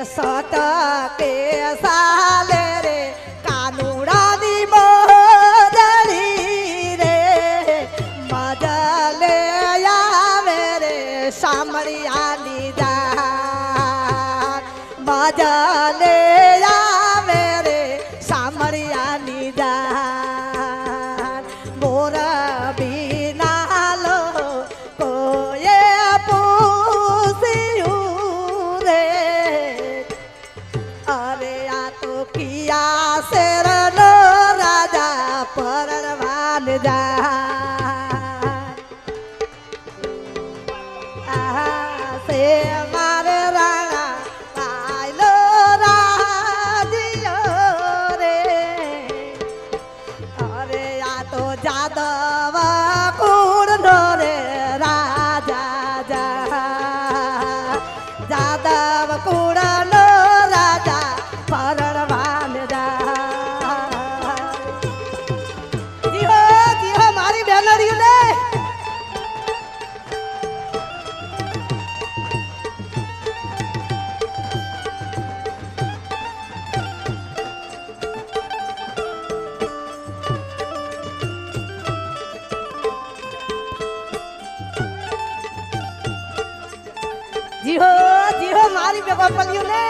સટકે સાલે રે કાનુડાની મોરડી રે મજલે આવે રે સામળિયાની જાન મજલે આવે રે સામળિયાની જાન મોર બીના લો કોએ પૂછ્યું રે અરે આ તો કિયા શેરનો રાજા પરણવાન જાય સે મારે રાણા પાયલો રાજ્યો રે અરે આ તો જાદવ કુળનો રે રાજા જાદવ કુળનો રાજા પરણવાન જાય જીહો મારી બેનરીયું ને જીહો મારી બેગોપલિયું ને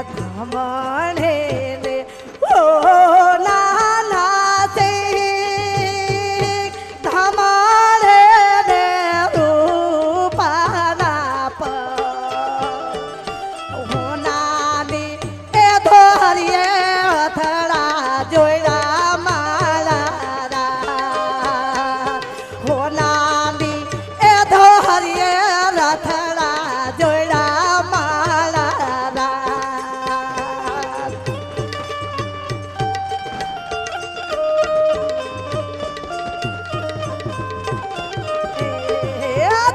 ધમણે ને ઓ નાના તે ધમણે ને રૂપાના હોનાની એ ધોરીએ અથડા જોયા મારા હોનાની એ ધોરીએ રથડા જોયા મારા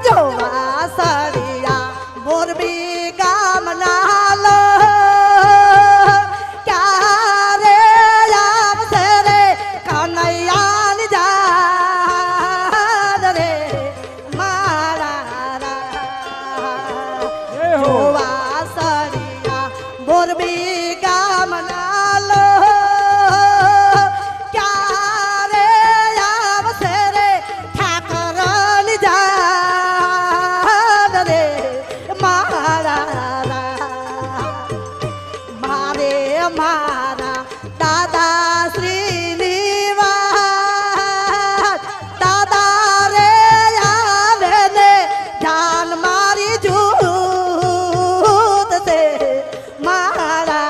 જોવા સળિયા મોરબી ગામના લો ક્યારે આવશે રે કનૈયાની જાન રે મારા જોવા સળિયા મોરબી ગામના લો ક્યારે આવશે રે ઠાકરની જાન રે મારા મારે મારા દાદા શ્રીની વાત દાદા રે આવે ને જાન મારી જૂત છે મારા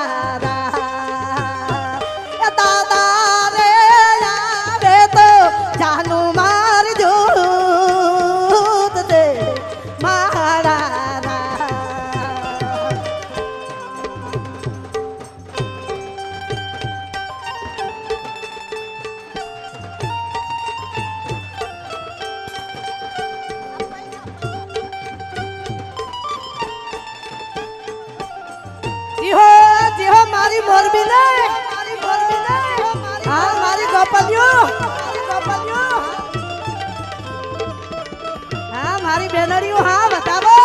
દાદા રે આવે તો જાનું મારી જૂત છે મારા જીહો મારી મોરબી ને હા મારી ગોપલિયો હા મારી બેનરીઓ હા બતાવો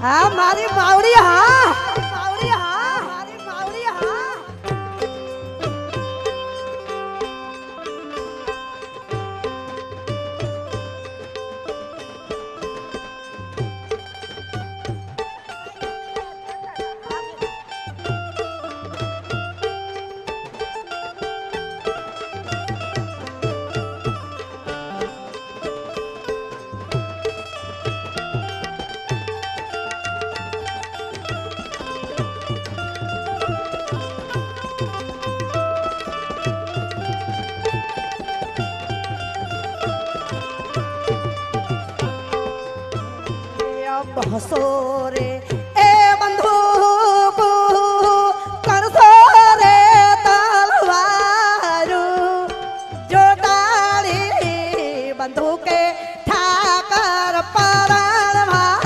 હા મારી બાવડી હા મારી બાવડી હા બહસો રે એ બંદૂક કરશો રે તલવારું જોટાળી બંદૂકે ઠાકર પરાણવા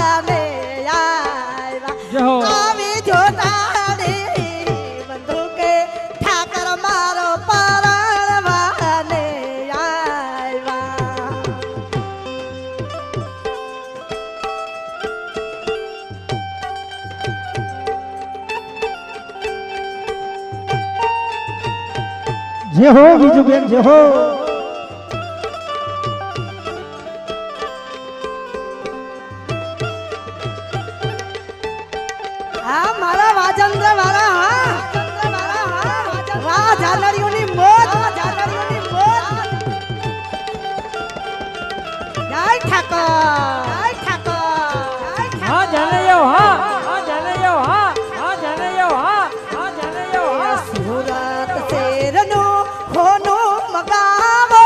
જે હો બીજું બેન જે હો હા મારા વાજંદ્ર વાળા હા વાહ ઝાલરીઓની મોજ જય ઠાકોર હા જાનૈયો હા જાનૈયો હા જાનૈયો હા જાનૈયો હા સુરત શેરનો હોનો મગાવો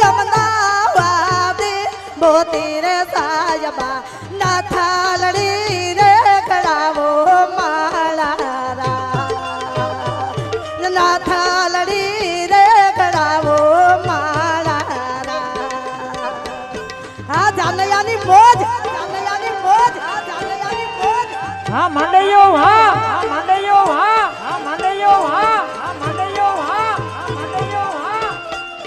અમદાવાદે મોતી રે સાયબા ના થાલડી રે કળાવો માળા ના થાલડી રે કળાવો માળા હા જાનૈયાની મોજ હા માંડૈયો હા માંડૈયો હા માંડૈયો હા માંડૈયો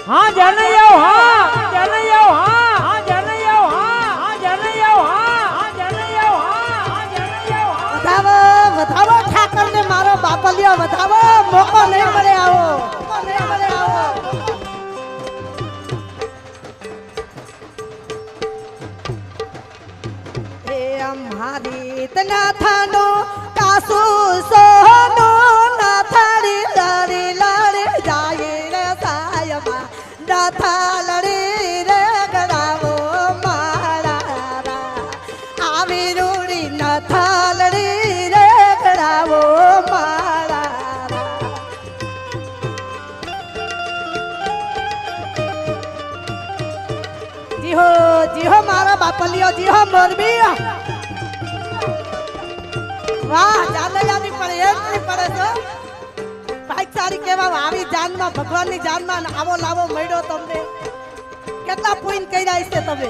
હા જાનૈયો હા જાનૈયો હા જાનૈયો હા જાનૈયો હા જાનૈયો હા જાનૈયો વધાવો વધાવો ઠાકર ને મારો બાપલિયો વધાવો મોકો નહીં મળે આવો એ અમારી તના થાનો કાસુ સોનો ના થાળી લડી લડી જાય રે સાયબા ના થાળી રે ગળાવો માળા આવી રૂડી ના થાળી રે ગળાવો માળા જીહો મારા બાપલિયો જીહો મોરબી વાહ જાનૈયાની પણ એન્ટ્રી પડે છે ભાઈચારી કેવા આવી જાનમાં ભગવાનની જાનમાં આવો લાવો મળ્યો તમને કેટલા પોઈન્ટ કર્યા છે તમે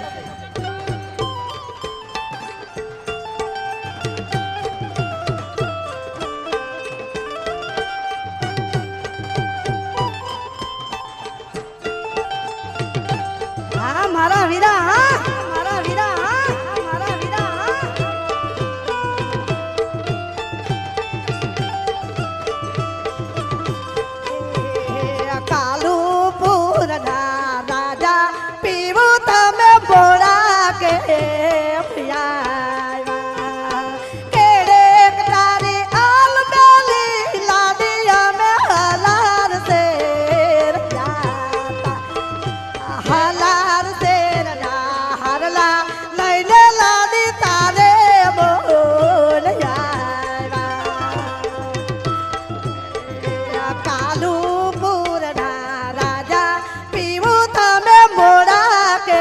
હા મારા વીરા હા મારા વીરા હા મારા વીરા હા કાલુપુર ના રાજા પીવું તમે બોળા કે કેડે તારી આલબેલી લાડી અમે હલાર સે હલાર શેર ના હરલા લઈને લાડી તારે બોલ કાલુપુર ના રાજા પીવું તમે મોડા કે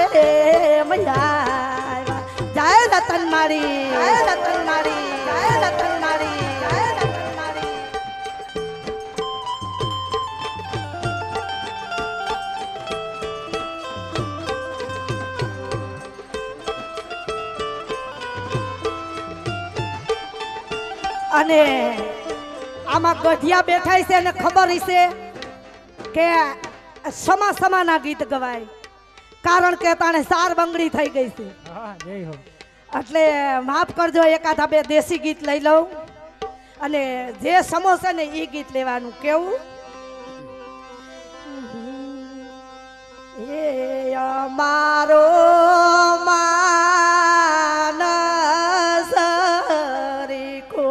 જય રતન મારી જય રતન મારી જય રતન મારી જય રતન મારી અને આમાં ગઢિયા બેઠા છે અને ખબર હશે કે સમા સમાના ગીત ગવાય કારણ કે તાણે સાર બંગડી થઈ ગઈ છે હા જય હો એટલે માફ કરજો એકાદા બે દેશી ગીત લઈ લઉં અને જે સમો છે ને એ ગીત લેવાનું કેવું એ અમારો માનસ રીકો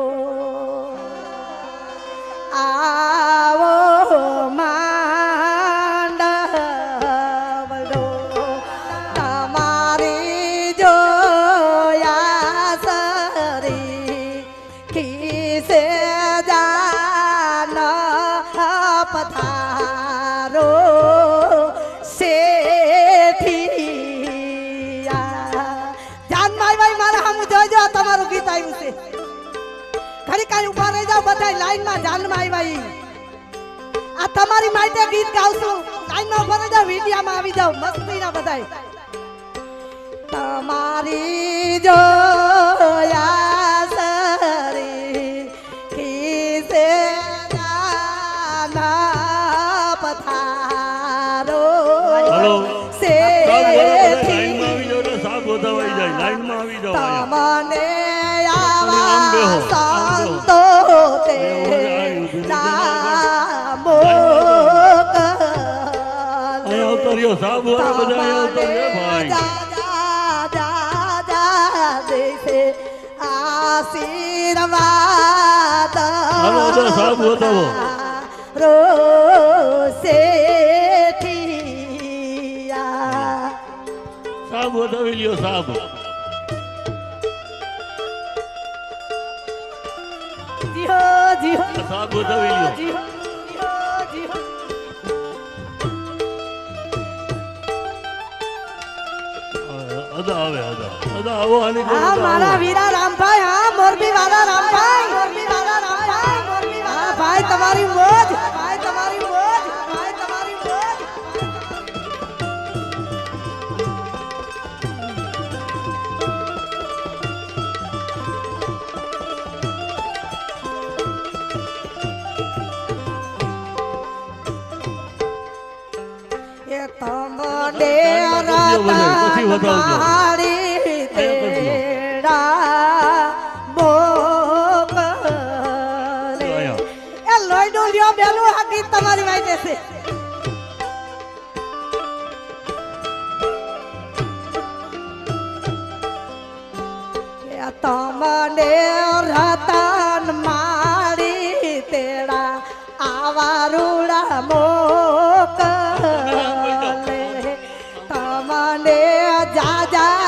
આવો માંડવડો તમારી જોયા સરી ખીસે જાન પથારો તમારું ગીત આવ્યું છે ખરી કાઈ ઉભા રહી જાવ બધા લાઈનમાં જાનમાં આવ્યા આ તમારી માટે ગીત ગાવશું લાઈનમાં ઉભા રહી જાવ વિડિયામાં આવી જાવ મસ્તીના બધાય તમારી જોયા સરી ખીસે જાના પથારો હેલો સેથી લાઈનમાં આવી જાઓ તમને આવા સંતો તે નામો સાબુ વાળા બધા આવતો રે ભાઈ આશીર્વાદ હાલો તો સાબુ બતાવો રોસેઠિયા સાબુ બતાવી લ્યો સાબુ જીહો જીહો સાબુ બતાવી લ્યો જીહો જીહો અદા આવે અદા અદા આવો આની જોડે હા અદા મારા આવો. વીરા રામભાઈ હા મોરબી વાળા રામભાઈ મોરબી વાળા રામભાઈ મોરબી વાળા ભાઈ તમારી મોજ ભાઈ તમારી મોજ ભાઈ તમારી મોજ એ તમને પછી બતાવજો. મારી તેડા મોકલે આયા. એ લોહીનું લ્યો બેલું આ ગીત તમારી વાઈ છે એ તમને રતન મારી તેડા આવા રૂડા મોકલે તમને જા જા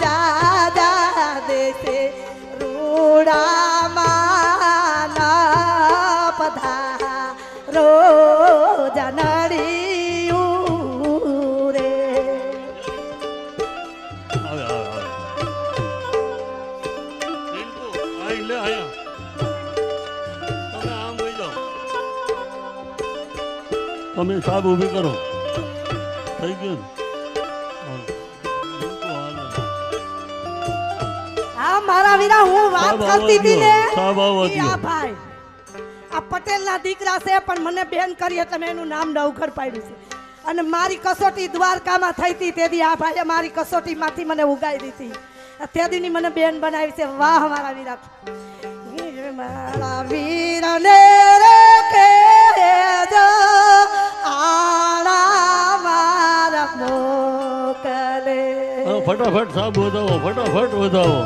જા જા દેશે રૂડામાં પધા રોજનડિયું રે આવે આવે આવે રિંકુ આઈ લે આયા તમે આમ વઈ જાઓ તમે સાબ ઊભી કરો થઈ ગયું ને? હાલો. રિંકુ હાલો. હા મારા વીરા હું વાત સાહેબ આવવા કરતી હતી ને દ્યો. સાહેબ આવવા ઈ દ્યો. આ ભાઈ આ પટેલના દીકરા છે પણ મને બેન કરી એટલે મેં એનું નામ નવઘર પાડ્યું છે અને મારી કસોટી દ્વારકામાં થઈ હતી તેથી આ ભાઈએ મારી કસોટીમાંથી મને ઉગાઈ દીધી તે દીની મને બેન બનાવી છે વાહ મારા વીરા મારા વીરને રે કેજો આળા મારા મોકલે હા, ફટાફટ સાબ વધાવો ફટાફટ વધાવો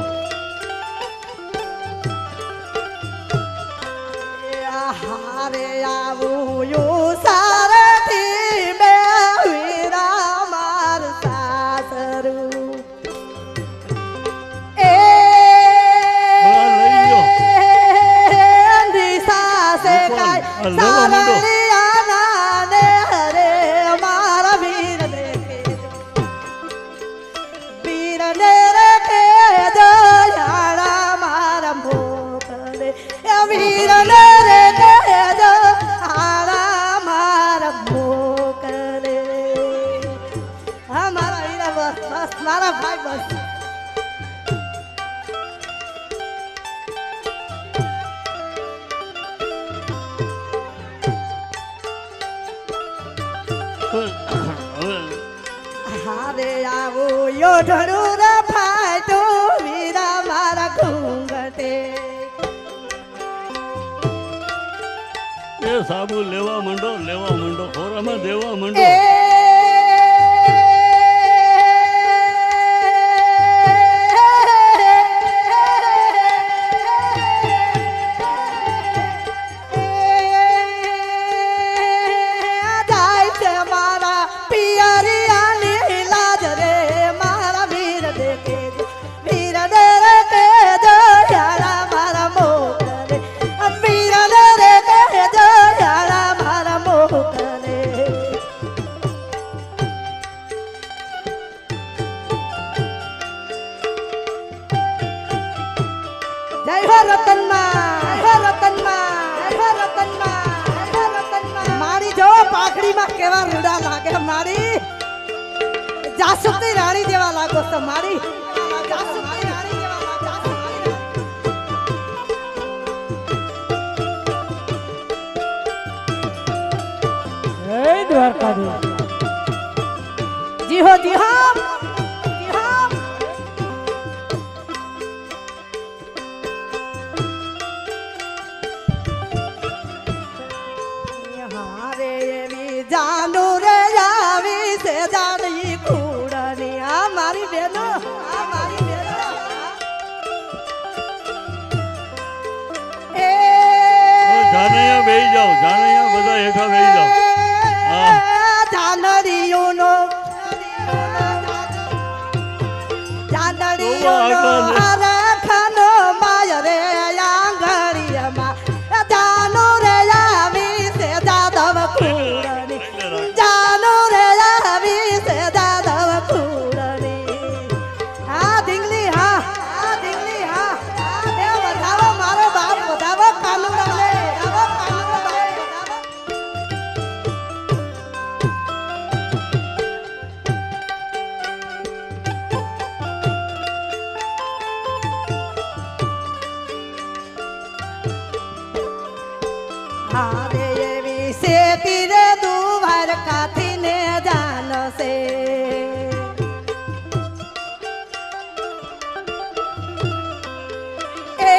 હારે આવું યું સારથી બે વીરા માર સાસરું એ હા, લઈ લ્યો. દિશા સે કાય આ લેવા માંડો. સારલિયા ને હરે મારા વીર દેખે વીર ને રે કે દયાળા મારા મોકલે એ વીર ને રે કે દયાળા મારા મોકલે હા મારા વીરા બસ બસ મારા ભાઈ બસ હવે હારે આવો યોઢણું રે ફાટું વીરા મારા ઘૂંઘટે એ સાબુ લેવા માંડો ખોરામાં દેવા માંડો એ જાય છે મારા પિયરિયાની લાજ રે મારા વીર દેખે વીર રે કે દયાળા મારા મોકલે વીર રે કે દયાળા મારા મોકલે જય હો રતનમાં જય હો રતનમાં જય હો રતનમાં જય હો રતનમાં મારી જો પાઘડીમાં કેવા રૂડા લાગે મારી જાસુકી રાણી જેવા લાગો છો મારી જાસુકી રાણી જેવા લાગો જાસુકી રાણી. જય દ્વારકાધીશ જી હો જી હા જી હા હારે એવી જાનુ રે આવી છે જાને બેસી જાઓ જાનૈયા બધા હેઠા બેસી જાઓ હા. જાનડીઓનો હરખનો માય રે આંગળીમાં જાનો રે આવી છે જાદવ કુળની જાનો રે આવી છે જાદવ કુળની હા ઢીંગલી હા ઢીંગલી હા એ વધાવો મારો બાપ વધાવો કાનુડાને વધાવો કાનુડાને હારે એવી શેતી રે દુવાર કાથી ને જાનશે એ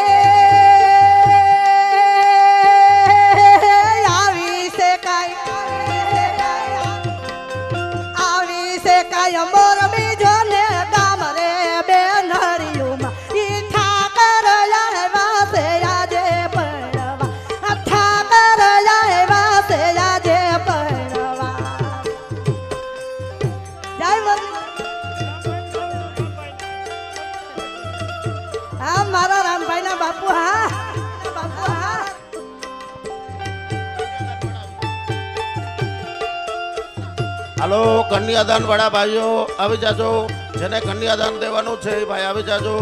આવી છે કાય મોર બીજો ને ગામ રે બેનરિયુમાં ઈ ઠાકર આવ્યા છે આજે પરવા ઠાકર આવ્યા છે આજે પરવા જય હા મારા રામભાઈ ના બાપુ હા બાપુ હા હાલો કન્યાદાન વાળા ભાઈઓ આવી જાજો જેને કન્યાદાન દેવાનું છે એ ભાઈ આવી જાજો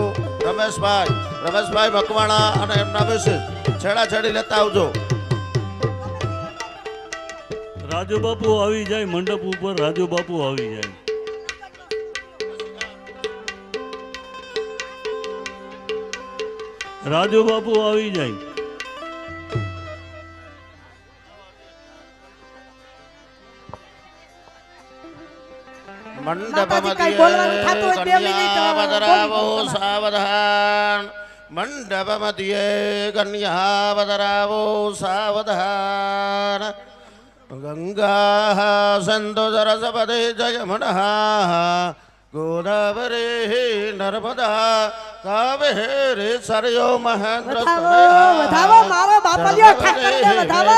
રમેશભાઈ મકવાણા અને એમના મિસિસ છેડાછેડી લેતા આવજો રાજુ બાપુ આવી જાય મંડપ ઉપર રાજુ બાપુ આવી જાય રાજુ બાપુ આવી જાય માતાજી કાંઈ બોલવાનું થાતું હોય બે મિનિટ કન્યા બોલી પધરાવો દો. સાવધાન મંડપ મધ્યે કન્યા પધરાવો સાવધાન ગંગા સંતો સરસ્વતે જયમનઃ ગોદાવરી નર્મદા કાવેરી સરયો મહેન્દ્ર વધાવો મારો બાપલિયો ઠાકરને વધાવો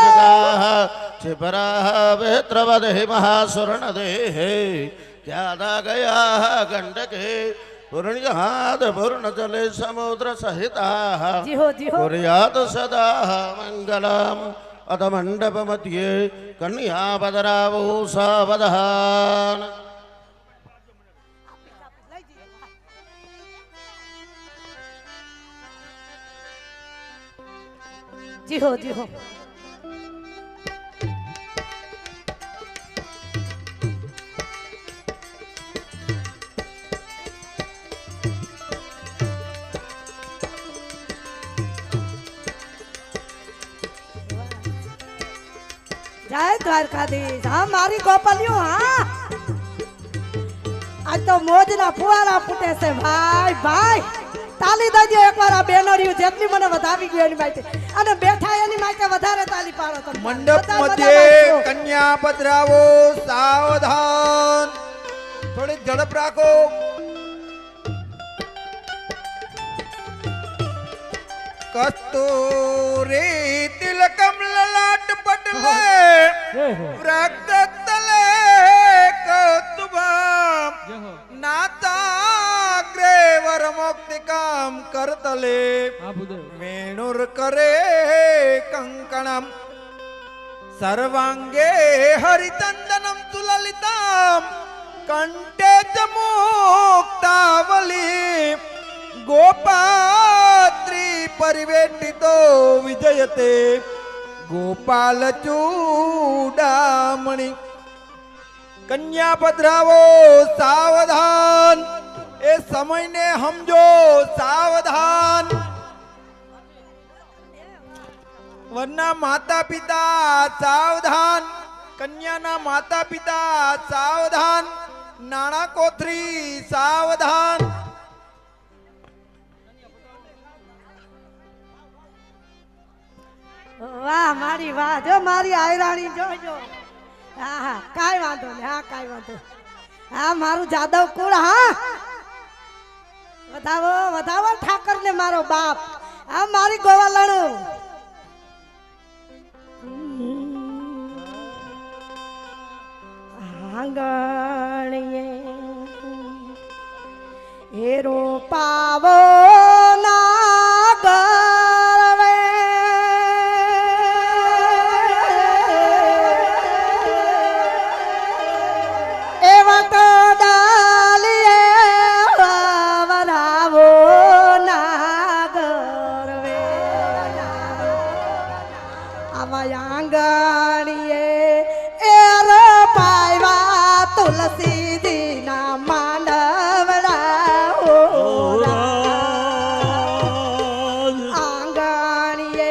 क्षिपरा वेत्रवदे महासुरण देहे क्या गया गंडके पूर्णयाद पूर्ण जले समुद्र सहिता जी हो कुर्यात सदा मंगलम अथ मंडप मध्य कन्या पदरावो सावधान जी हो जय द्वारकाधीश हाँ मारी गोपालियों हाँ आज तो मोज ना फुवारा फूटे से भाई भाई ताली दई एक बार आ बेनरियो जेटली मने વધાવી ગયો એની માટે અને બેઠા એની માટે વધારે તાલી પાડો તમે મંડપ મધ્યે કન્યા પધરાવો સાવધાન થોડી ઝડપ રાખો કસ્તુરી તિલકમ લલાટ પટલે વ્રક્તતલે કૌતુભમ નાતાગ્રે વરમોક્તિકામ કરતલે મેણુર કરે કંકણમ સર્વાંગે હરિતંદનમ તુલલિતામ કંઠે ચ મુક્તાવલી गोपात्री परिवेटितो विजयते गोपाल चूडामणि कन्या पधरावो सावधान ए समय ने समझो सावधान वरना माता पिता सावधान कन्या ना माता पिता सावधान नाना कोथरी सावधान વાહ મારી વાહ જો મારી આયરાણી જોજો હા હા કાઈ વાંધો નહીં હા કાઈ વાંધો હા મારું જાદવ કુળ હા વધાવો વધાવો ઠાકર ને મારો બાપ હા મારી ગોવાલણું આંગણીએ હેરો પાવો ના ગરવે એવા તો ડાલીએ વરાવો ના ગરવે આવા આંગણીએ એર પાયવા તુલસીજીના માંડવડા આંગણીએ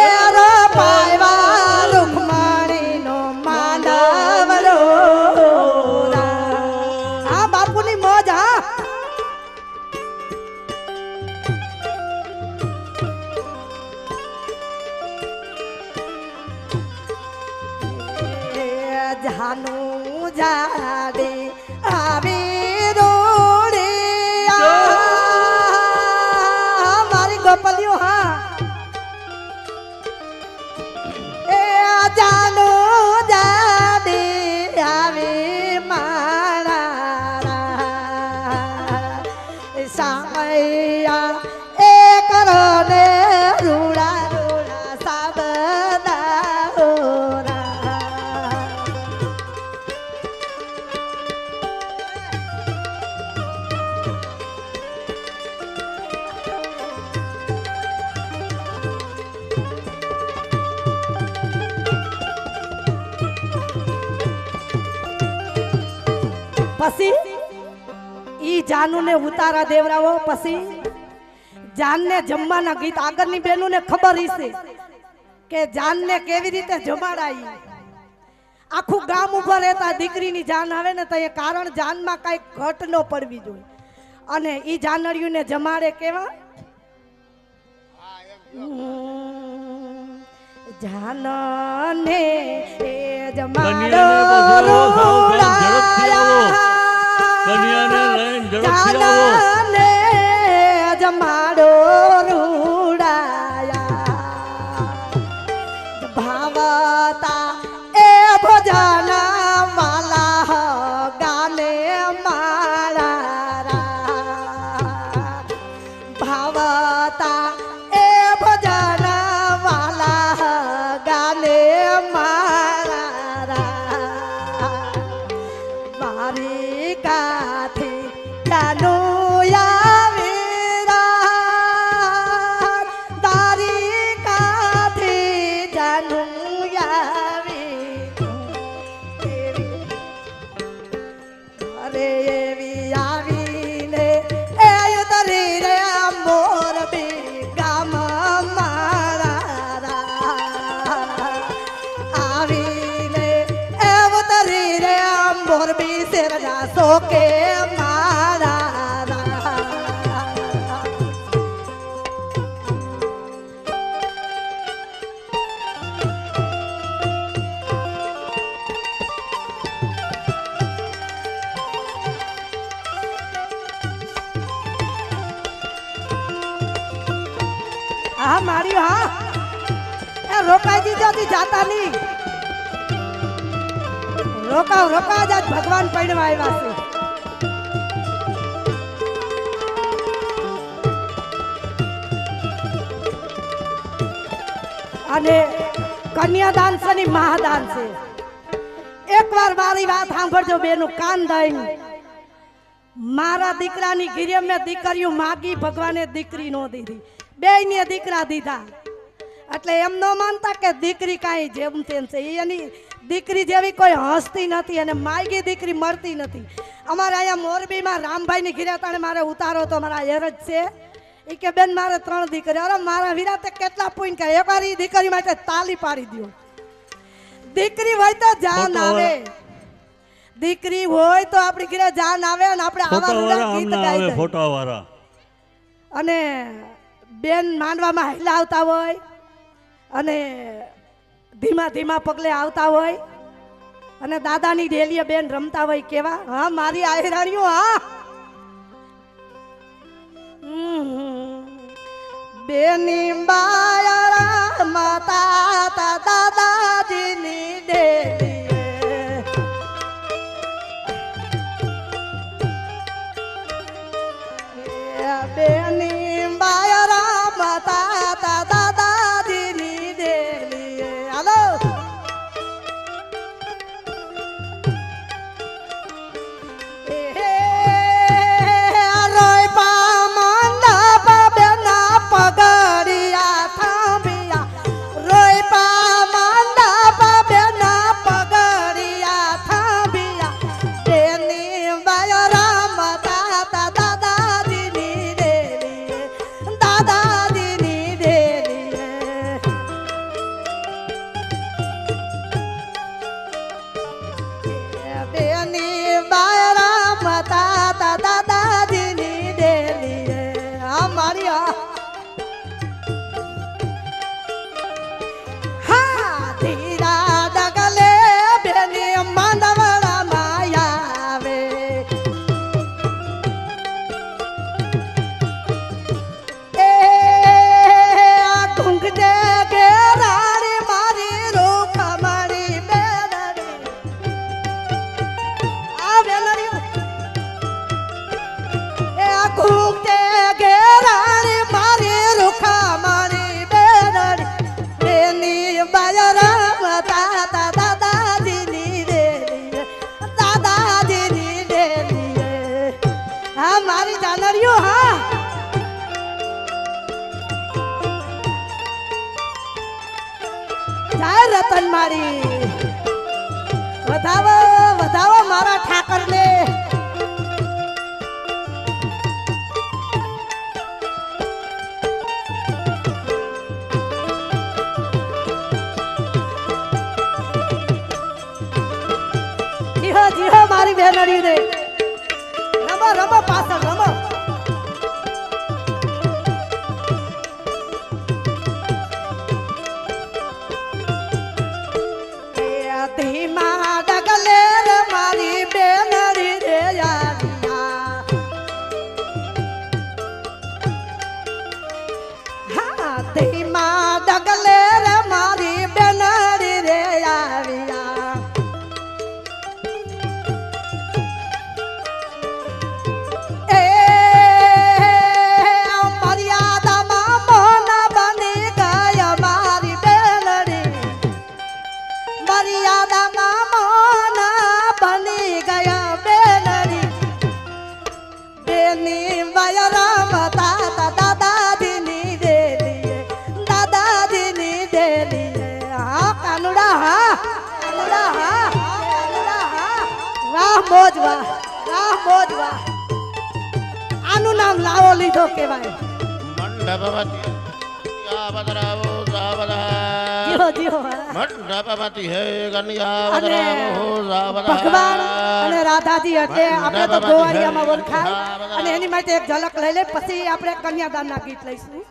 એર પાયવા રૂકમણીનો માંડવડો હા બાપુની મોજ હા જાનું જાડે આવી રોડિયા મારી ગોપલિયો હા એ જાનું જાડે આવી મારા સામૈયા એ કરો ને રૂડા રૂડા સાબદા હોરા પછી ઈ જાનુ ને ઉતારા દેવરાવો પછી જાન ને જમવાના ગીત આગળની બેનો ને ખબર હશે કે જાન ને કેવી રીતે જમાડાઈ આખું ગામ ઉભા રહેતા દીકરીની જાન આવે ને તો એ કારણ જાનમાં કઈ ઘટ ન પડવી જોઈએ અને ઈ જાનડિયું ને જમાડે કેવા જાન ને એ જમાડો કન્યાને લઈને ઝડપથી આવો જાનને જમાડો રૂડાયા ભાવતા એ ભજન માલા ગાને મારા ભાવતા એ ભજન વાલા ગાને મારા મારી કાથી જાનું આવીરા તારી કાથી જાનું આવી અરે એવી આવીને એ ઉતરી રે મોરબી ગામ મારા આવીને એ ઉતરી રે મોરબી શેરના સોકે મારા હા મારી હા એ રોકાઈ દીધોથી જાતા નહીં રોકાવ રોકાવ જ ભગવાન પડવા આવ્યા છે અને કન્યાદાન છે ની મહાદાન છે એકવાર મારી વાત સાંભળજો બેનું કાન દઈને મારા દીકરાની ઘીરે મેં દીકરીઓ માગી ભગવાને દીકરી નો દીધી બેયને દીકરા દીધા એટલે એમ ન માનતા કે દીકરી કાંઈ જેમ તેમ છે એની દીકરી જેવી કોઈ હસતી નથી અને માગી દીકરી મળતી નથી અમારે અહીંયા મોરબીમાં રામભાઈની ઘીરે તાણે મારે ઉતારો તો મારા હેરજ છે એ કે બેન મારે 3 દીકરી અરે મારા વિરાતે કેટલા પૂન કે એકવાર એ દીકરી માટે તાલી પાડી દો દીકરી હોય તો જાન આવે દીકરી હોય તો આપણી ઘરે જાન આવે અને આપણે આવા રૂડા ગીત ગાઈ દઈએ ફોટા વાળા અને બેન માંડવામાં હેલા આવતા હોય અને ધીમા ધીમા પગલે આવતા હોય અને દાદાની ડેલીએ બેન રમતા હોય કેવા હા મારી આયરાણીઓ હા બેની બાયરા માતા દાદાજીની ડેલી બેની બાયરા મતા દાદાજીની દેલી હાલો રોય પા મંડપ બેના પગડિયા થાંભિયા રોય પા મંડપ બેના પગડિયા થાંભિયા બેની બાયરા મતા દાદાજીની દેલી દાદાજીની દેલી બેની બાયરા મતા દાદાજીની દેલી અમારી હા ધીરા ડગલે બેની માંડવડા માયાવે એ આ ઘૂંઘટે ઘેરાણી મારી રૂખ મારી બેનડી આ બેનડી એ આ ઘૂંઘટે ઘેરાણી મારી રૂખ મારી બેનડી બેની બાયરા મતા દાદાજીની દેલી દાદાજીની દેલી હા મારી જાનરીઓ હા જય રતન મારી વધાવો વધાવો મારા ઠાકરને જીહો જીહો મારી બેનડી ને રમો રમો પાછળ રમો એ ધીમા ડગલે રે મારી બેનડી રે યારિયા હા ધીમા ડગલે રે મારી બેનડી રે યારિયા એ મર્યાદામાં મોન બની ગયા મારી બેનડી મર્યાદામાં મોન બની ગયા બેનડી બેની બાયરા મતા દાદાજીની દેલી દાદાજીની દેલી હા કાનુડા હા કાનુડા હા કાનુડા હા વાહ મોજ વાહ વાહ મોજ વાહ આનું નામ લાવો લીધો કેવાય મંડપવતી યાવદરાવો સાવદા જીહો જીહો મંડપવતી હે કન્યા અને વદરાવો સાવદા ભગવાન અને રાધાજી એટલે આપણે તો ગોવાળિયામાં ઓળખાય અને એની માટે એક ઝલક લઈ લે પછી આપણે કન્યાદાનના ગીત લઈશું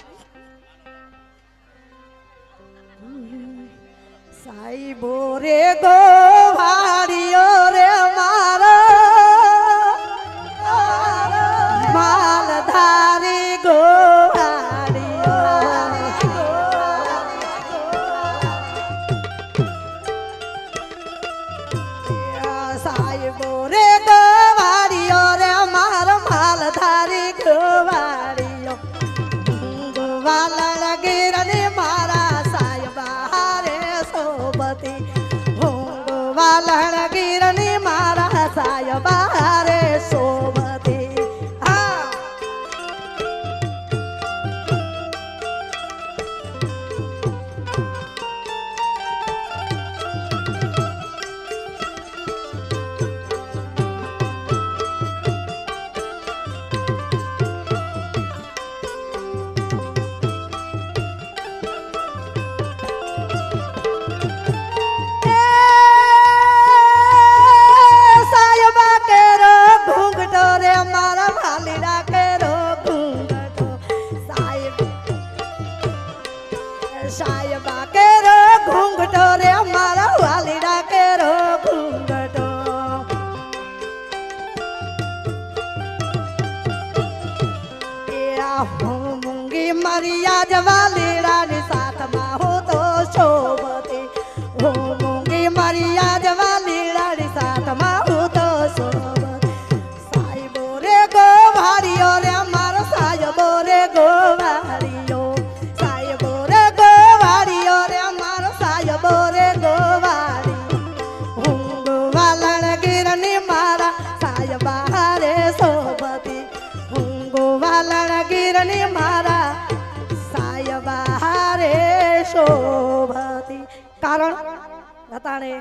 સાઈબો રે ગોવાળિયો રે મારો માલધારી ગોવાળિયો સાઈબો રે ગોવાળિયો રે મારો માલધારી ગોવાળિયો ગોવાલણ ગીરને મારા સાયબા રે સોબતી ગોવાલણ ગીરને મારા સાયબા રે સોબતી હા સાયબા કેરો ઘૂંઘટો રે મારા ભાલીડા કેરો ઘૂંઘટો સાયબા કેરો ઘૂંઘટો રે મારા વાલીડા કેરો ઘૂંઘટો હું મૂંગી મરિયા જવાલીડાની સાથમાં હું તો શોભતી હું મૂંગી મરિયા જવાલીડાની સાથમાં હું તો શોભતી સાહેબો રે ગોવાળિયો રે મારો સાહેબો વલણ ગીરની મારા સાયબા રે શોભતી. કારણ અતાણે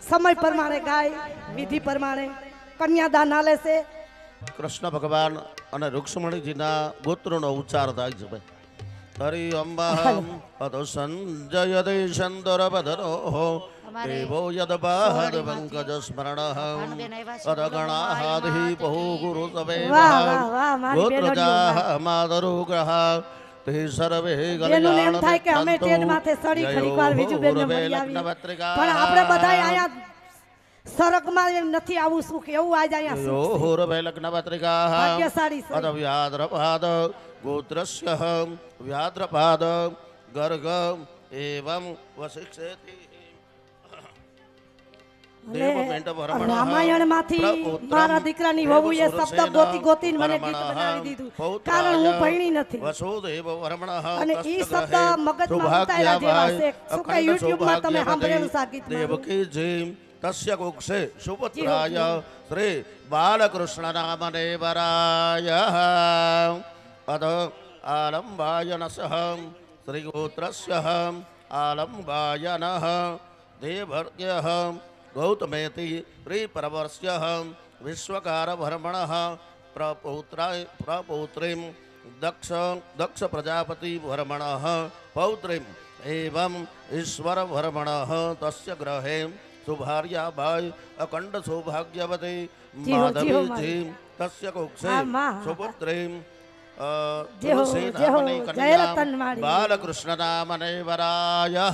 સમય પ્રમાણે ગાય, વિધિ પ્રમાણે કન્યાદાન આલે છે. કૃષ્ણ ભગવાન અને રૂક્ષ્મણીજીના ગોત્રનો ઉચ્ચાર થાય છે ભાઈ. હરિ અંબા પદ સંજય દેશંદર પદરો દેવો યદ પાદ પંકજ સ્મરણ અદગણાદિ બહુ ગુરુ સવે વાહ વાહ વાહ મારી ગોત્રજા માદરુ ગ્રહ તે સર્વે બેનોને એમ થાય કે અમે ટેડ માથે સડી ખરીવાર બીજું બેનને મળી આવી. પણ આપણે બધાય આયા સરગમાં એમ નથી આવું સુખ, એવું આજ અહીંયા સુખ છે. યોર લગ્ન પત્રિકા ભાગ્યશાળી છે. અદ વ્યાદ્રપાદ ગોત્રસ્ય વ્યાદ્રપાદ ગર્ગ એવં વસિષ્યતિ. રામાયણમાંથી મારા દીકરાની વહુએ શબ્દ ગોતી ગોતીને મને ગીત બનાવી દીધું, કારણ હું ભણી નથી. વસુદેવ વર્મણ અને ઈ શબ્દ મગજમાં ઉતાર્યા જેવા છે. શું કે યુટ્યુબમાં તમે સાંભળેલું છે આ ગીત મારું? દેવકી જી તસ્ય કુક્ષે સુપુત્રાય શ્રી બાલકૃષ્ણ નામ દેવરાય અદ આલંબાયનસઃ શ્રી ગોત્રસ્ય આલંબાયનઃ દેવર્યઃ ગૌતમેતિ પ્રિપરવર્ષ્ય વિશ્વકાર વર્મણ પ્રપૌત્રીમ દક્ષ પ્રજાપતિ વર્મણ પૌત્રીમ એવં ઈશ્વર વર્મણ તસ્ય ગ્રહે સુભાર્યાબાઈ અખંડ સૌભાગ્યવતી માધવીજી તસ્ય કુક્ષે સુપુત્રીમ બાલકૃષ્ણ નામને વરાય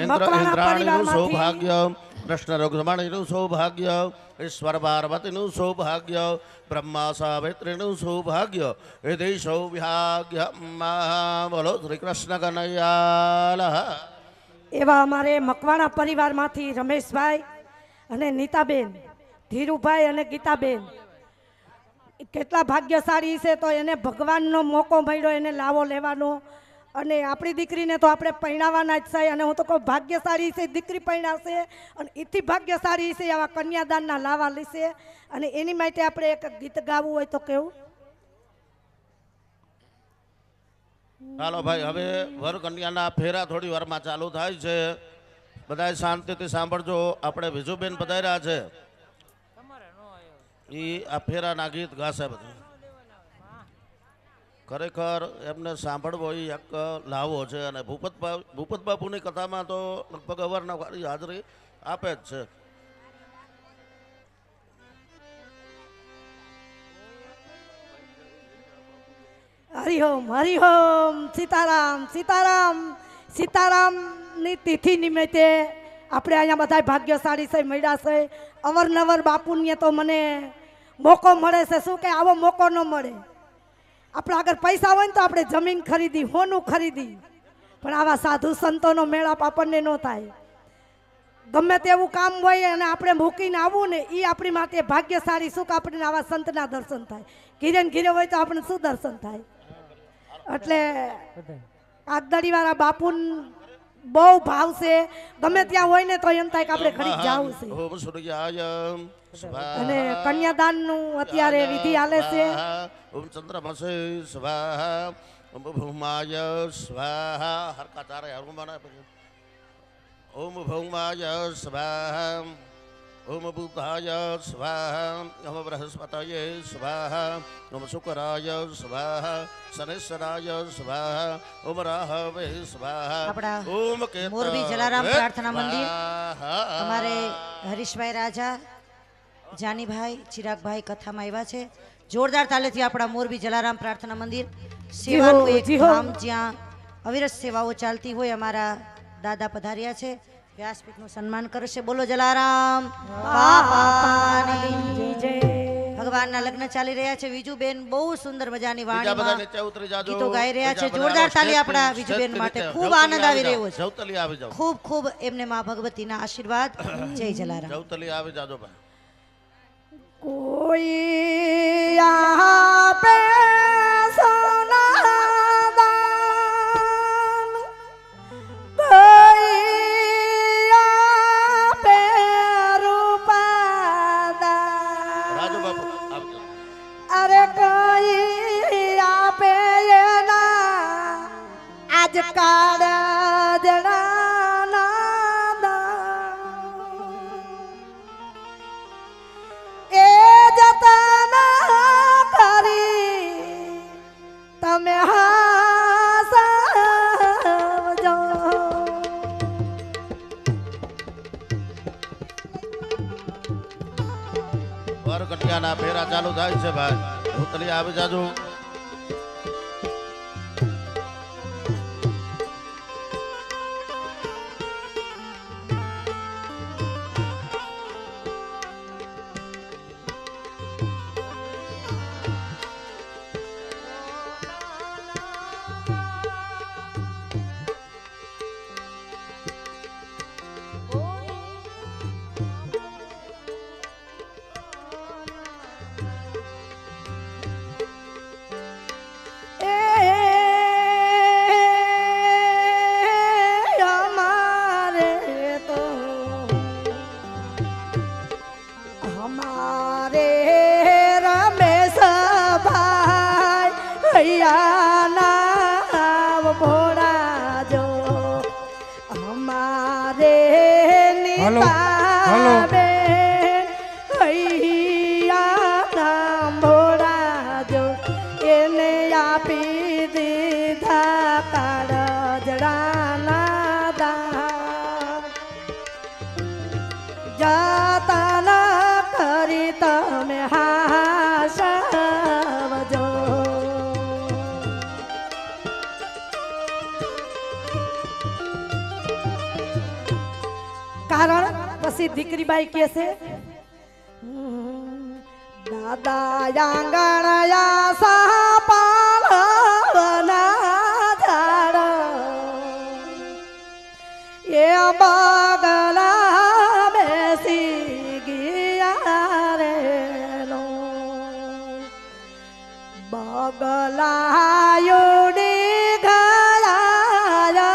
ઇન્દ્રાણીનું સૌભાગ્ય, કૃષ્ણ રૂક્ષ્મણીનું સૌભાગ્ય, ઈશ્વર પાર્વતીનું સૌભાગ્ય, બ્રહ્મા સાવિત્રીનું સૌભાગ્ય, એ સૌભાગ્ય. બોલો શ્રી કૃષ્ણ કનૈયાલ. એવા અમારે મકવાણા પરિવારમાંથી રમેશભાઈ અને નીતાબેન, ધીરુભાઈ અને ગીતાબેન કેટલા ભાગ્યશાળી છે. તો એને ભગવાનનો મોકો મળ્યો એને લાવો લેવાનો, અને આપણી દીકરીને તો આપણે પરણાવવાના જ છે. અને હું તો કહું ભાગ્યશાળી છે દીકરી પરણાવશે, અને એથી ભાગ્યશાળી છે આવા કન્યાદાનના લાવા લેશે. અને એની માટે આપણે એક ગીત ગાવું હોય તો કેવું? ચાલો ભાઈ, હવે વર કન્યાના ફેરા થોડી વારમાં ચાલુ થાય છે. બધા શાંતિથી સાંભળજો. આપણે વિજુબેન પધાર્યા છે, એ આ ફેરાના ગીત ગાશે બધા. ખરેખર એમને સાંભળવો એ એક લાવો છે. અને ભૂપત બાપુની કથામાં તો લગભગ અવારનવાર હાજરી આપે જ છે. હરિઓમ હરિઓમ, સીતારામ સીતારામ. સીતારામની તિથિ નિમિત્તે આપણે અહીંયા બધા ભાગ્યશાળી છે, મળ્યા છે. અવરનવર બાપુને તો મને મોકો મળે છે. શું કે આવો મોકો ન મળે. આપણે આગળ પૈસા હોય ને તો આપણે જમીન ખરીદી, હોનું ખરીદી, પણ આવા સાધુ સંતોનો મેળાપ આપણને ન થાય. ગમે તેવું કામ હોય અને આપણે મૂકીને આવવું ને એ આપણી માટે ભાગ્યશાળી. શું કે આપણને આવા સંતના દર્શન થાય. ઘીરે ને ઘીરે હોય તો આપણે શું દર્શન થાય? એટલે આગદડીવાળા બાપુ બહુ ભાવ છે. ગમે ત્યાં હોય ને તો એમ થાય કે આપણે ખરીદ જાવું છે. અને કન્યાદાન નું અત્યારે વિધિ હાલે છે. ઓમ ચંદ્રમસે સ્વાહા, ઓમ ભૌમાય સ્વાહા. હરકા તારે હરમના ઓમ ભૌમાય સ્વાહા, ઓમ બુધાય સ્વાહા, ઓમ બૃહસ્પતયે સ્વાહા, ઓમ શુક્રાય સ્વાહા, શનેશ્વરાય સ્વાહા, ઓમ રાહવે સ્વાહા, ઓમ કેતુ. મોરબી જલારામ પ્રાર્થના મંદિર અમારે હરીશભાઈ રાજા, જાનીભાઈ, ચિરાગભાઈ કથામાં આવ્યા છે. જોરદાર તાલેથી આપણા મોરબી જલારામ પ્રાર્થના મંદિર સેવાનું એક ધામ જ્યાં અવિરત સેવાઓ ચાલતી હોય. અમારા દાદા પધાર્યા છે, વ્યાસપીઠનું સન્માન કરશે. બોલો જલારામ બાપાની જય. ભગવાનના લગ્ન ચાલી રહ્યા છે. વિજુબેન બહુ સુંદર મજાની વાણીમાં ગીતો ગાઈ રહ્યા છે. જોરદાર તાલી આપણા વિજુબેન માટે. ખૂબ આનંદ આવી રહ્યો છે. ખૂબ ખૂબ એમને માં ભગવતીના આશીર્વાદ. જય જલારામ. જવતલી આવી જાજો ભાઈ. કોઈ આપે સોનાદાન, કોઈ આપે રૂપાદાન, રાજુ બાપુ આવી જાઓ. અરે કોઈ કાળજડાના એ જતના કરી તમે હાસવજો. વર કન્યાના ફેરા ચાલુ થાય છે ભાઈ. ભૂતલી આવી જાજો. હલો હલો એને આપી દીધા કાળજડાના દાન જતન કરી તમે હાસવજો. કારણ પછી દીકરીબાઈ કે છે દાદા આંગણયા સાપાળના ઝાડ એ બગલા બેસી ગયા રે લો બગલા ઉડી ગયા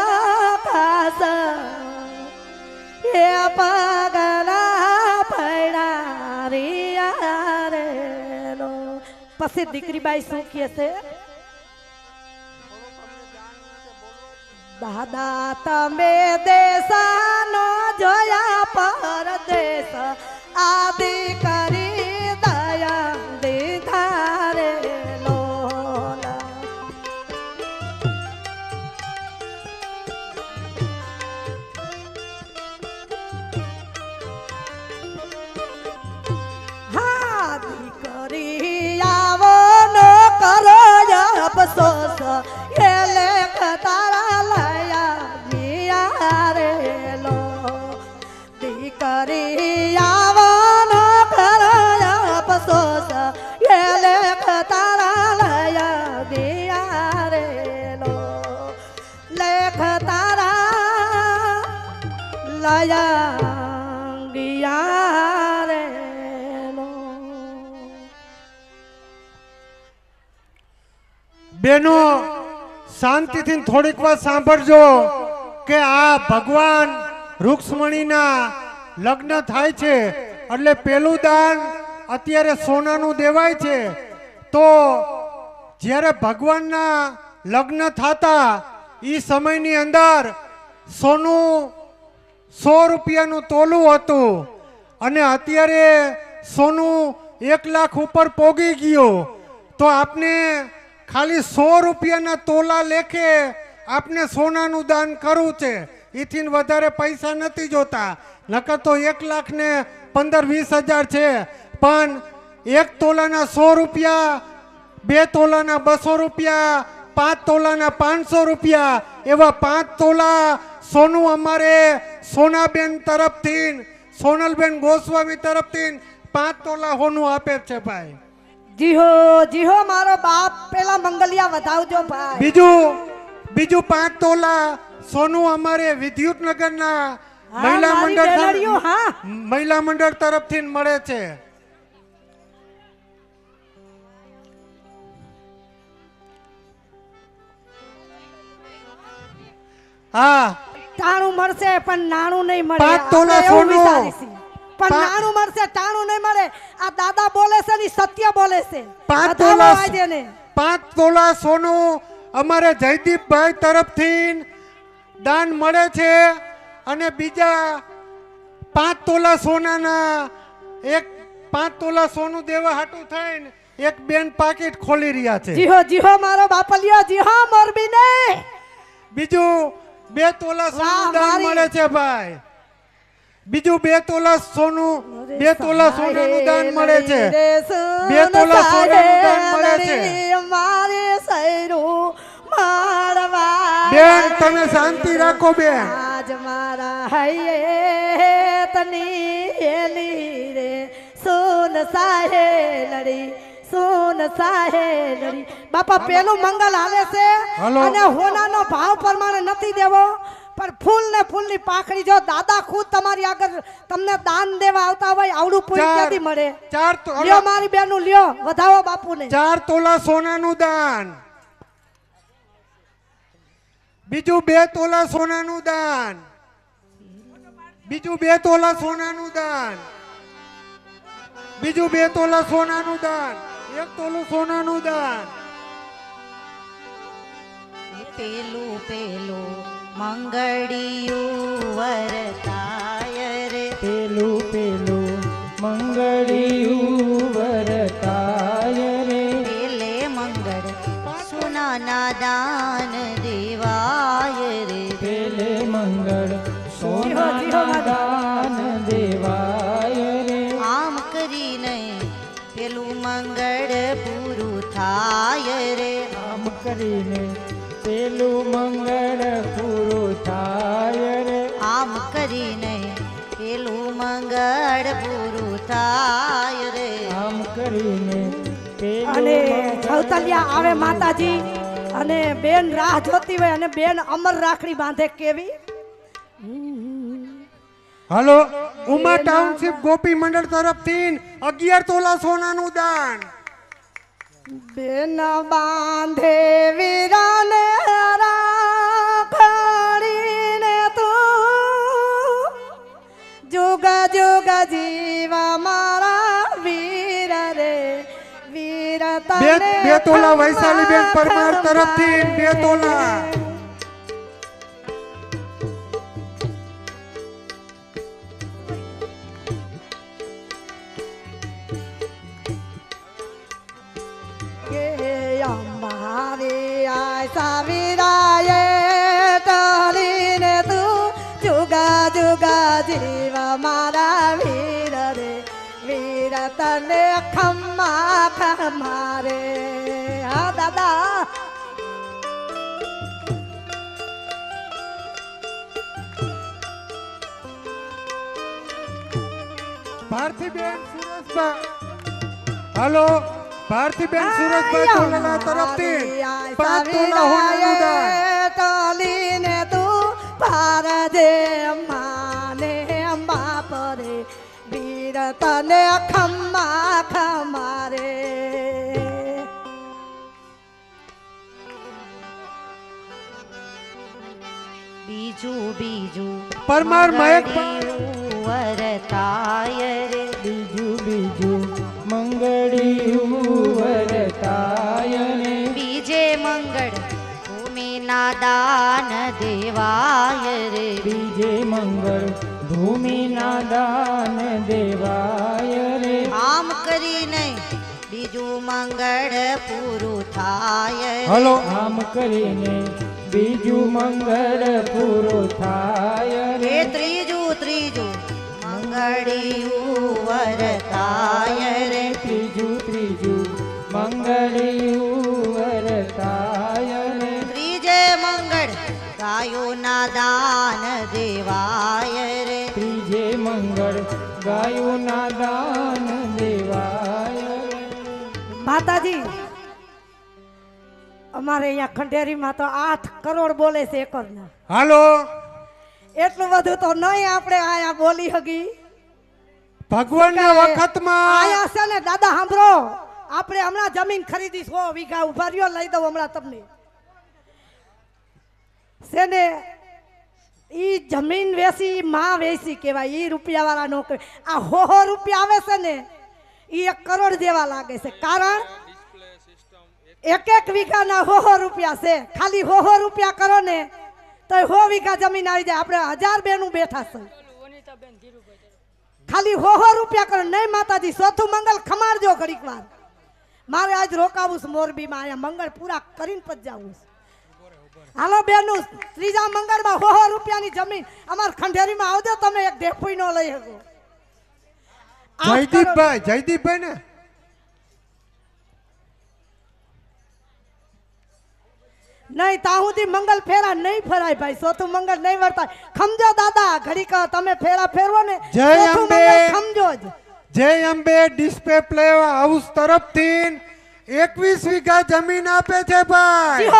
ખાસ એ પગલા પડા રિયા રે લો. પછી દીકરીબાઈ શું કહે છે દાદા તમે દેશાનો જોયા પરદેશ આદિ કરી દયા દીધા રે લોલા. હા દીકરી આવો નો કરો અફસોસ એ લેખ તારા લયા મિયા રે લો દીકરી આવો નો કરો અફસોસ એ લેખ તારા લયા મિયા રે લો લેખ તારા લયા ગયા રે લો. બેનો શાંતિથી થોડીક વાર સાંભળજો કે આ ભગવાન રૂક્ષ્મણીના લગ્ન થાય છે એટલે પેલું દાન અત્યારે સોનાનું દેવાય છે. તો જ્યારે ભગવાનના લગ્ન થતા એ સમયની અંદર સોનું 100 રૂપિયાનું તોલું હતું અને અત્યારે સોનું 1 લાખ ઉપર પોગી ગયું. તો આપને ખાલી 100 રૂપિયાના તોલા લેખે આપને સોનાનું દાન કરવું છે. એથી વધારે પૈસા નથી જોતા. નકર તો 1 લાખ ને 15-20 હજાર છે. પણ 1 તોલાના 100 રૂપિયા, 2 તોલાના 200 રૂપિયા, 5 તોલાના 500 રૂપિયા એવા 5 તોલા સોનું અમારે સોનાબેન તરફથી, સોનલબેન ગોસ્વામી તરફથી 5 તોલા સોનું આપે છે ભાઈ. જીહો મારો બાપ પેલા મંગલિયા વધાવજો ભાઈ. બીજું 5 તોલા સોનું અમારે વિદ્યુતનગરના મહિલા મંડળ તરફથી મળે છે. હા ટાણું મળશે પણ નાણું નહીં મળે. 5 તોલા સોનું પણ નાણું મળશે ટાણું નહીં મળે. આ દાદા બોલે છે ને સત્ય બોલે છે. 5 તોલા સોનું અમારે જયદીપભાઈ તરફથી દાન મળે છે અને બીજા 5 તોલા સોનાના 5 તોલા સોનું દેવા હાટું થઈને એક બેન પાકીટ ખોલી રહ્યા છે. જીહો મારો બાપલિયો જીહો મોરબી ને. બીજું 2 તોલા સોનું દાન મારી. મળે છે ભાઈ. બીજું 2 તોલા સોનું 2 તોલા સોનાનું દાન મળે છે. 2 તોલા સોનાનું દાન મળે છે. મારે સૈરું મારવા બેન તમે શાંતિ રાખો બેન. આજ મારા હૈયે તની એલી રે સોન સાહે લડી સોન સાહે લડી. બાપા પેલું મંગલ હાલે છે હાલો. અને હોનાનો ભાવ પ્રમાણે નથી દેવો પણ ફૂલ ને ફૂલની પાખડી જો દાદા ખુદ તમારી આગળ તમને દાન દેવા આવતા હોય આવડું પૂરી ક્યાંથી મળે. 4 લ્યો મારી બેનું લ્યો વધાવો બાપુને. 4 તોલા સોનાનું દાન. બીજું 2 તોલા સોનાનું દાન. બીજું 2 તોલા સોનાનું દાન. બીજું 2 તોલા સોનાનું દાન. 1 તોલું સોનાનું દાન. પેલું પેલું મંગળિયું વરતાય રે. પેલું મંગળિયું વરતાય રે. પેલે મંગળ સોનાના દાન દેવાય રે. પેલે મંગળ સોનાના દાન દેવાય રે. આમ કરીને પેલું મંગળ પૂરું થાય રે. આમ કરીને પેલું મંગળ પૂરું થાય રે. આમ કરીને પેલું મંગળ પૂરું થાય રે. આમ કરીને અને પેલું છવતલિયા આવે માતાજી અને બેન રાહ જોતી હોય અને બેન અમર રાખડી બાંધે કેવી. હાલો ઉમા ટાઉનશીપ ગોપી મંડળ તરફથી 11 તોલા સોનાનું દાન. બેન બાંધે વીરાને રાખડીને તું જુગ જુગ જીવ મારા વીર રે વીર તને 2 તોલા વૈશાલી બેન પરમાર તરફથી 2 તોલા. કે અમારે આશા વીરાએ ટલીને તું જુગા જુગા જીવ મારા વીર રે વીર તને ખમ્મા ખમ્મા રે. હા દાદા ભારતીબેન સુરેશભાઈ. હાલો ભારતીબેન સુરેશભાઈ તોલાના તરફથી 5 તોલા હોનાનું દાન. ટલીને તું પાર દે માને બાપ રે વીર તને ખમ્મા ખમ્મા રે. બીજું પરમાર મંગળિયું વરતાય રે. બીજું મંગળિયું વરતાય રે. બીજે મંગળ ભૂમિના દાન દેવાય રે. બીજે મંગળ ભૂમિના દાન દેવાય રે. આમ કરીને બીજું મંગળ પૂરું થાય રે. હાલો આમ કરીને બીજું મંગળ પૂરું થાય રે. એ ત્રીજું મંગળિયું વરતાય રે. ત્રીજું મંગળિયું વરતાય રે. ત્રીજે મંગળ ગાયોના દાન દેવાય રે. ત્રીજે મંગળ ગાયોના દાન દેવાય રે. માતાજી અમારે અહીંયા ખંડેરીમાં તો 8 કરોડ બોલે છે એકરના. હાલો એટલું બધું તો નહીં આપણે આયા બોલી હગી. ભગવાનના વખતમાં આયા છે ને દાદા સાંભળો આપણે હમણાં જમીન ખરીદી 100 વીઘા ઉભા રહ્યો લઈ દઉં હમણાં તમને છે ને ઈ જમીન વેસી માં વેસી કહેવાય. ઈ રૂપિયા વાળા નો કહેવાય. આ 100 રૂપિયા આવે છે ને ઈ 1 કરોડ જેવા લાગે છે. કારણ એક વીઘાના 100 રૂપિયા છે. ખાલી 100 રૂપિયા કરો ને તો 100 વીઘા જમીન આવી જાય. આપણે 1000 બેનું બેઠા છે. ખાલી 100 રૂપિયા કરો. નહીં માતાજી, ચોથું મંગળ ખમાડજો ઘડીક વાર. મારે આજ રોકાવું છે મોરબીમાં. અહીંયા મંગળ પૂરા કરીને પછી જવું છે. હાલો બેનું, ત્રીજા મંગળમાં 100 રૂપિયાની જમીન અમાર ખંડેરીમાં આવજો. તમે એક ડેફુઈ નો લઈ શકો. જયદીપભાઈ ને નહીં ત્યાં સુધી મંગળ ફેરા નહીં ફરાય ભાઈ. ચોથું મંગળ નહીં વર્તાય. ખમજો દાદા ઘડીક તમે ફેરા ફેરવો ને. જય ચોથું અંબે. મંગળ ખમજો જ. જય અંબે ડિસ્પ્લે પ્લે હાઉસ તરફથી 21 વીઘા જમીન આપે છે ભાઈ.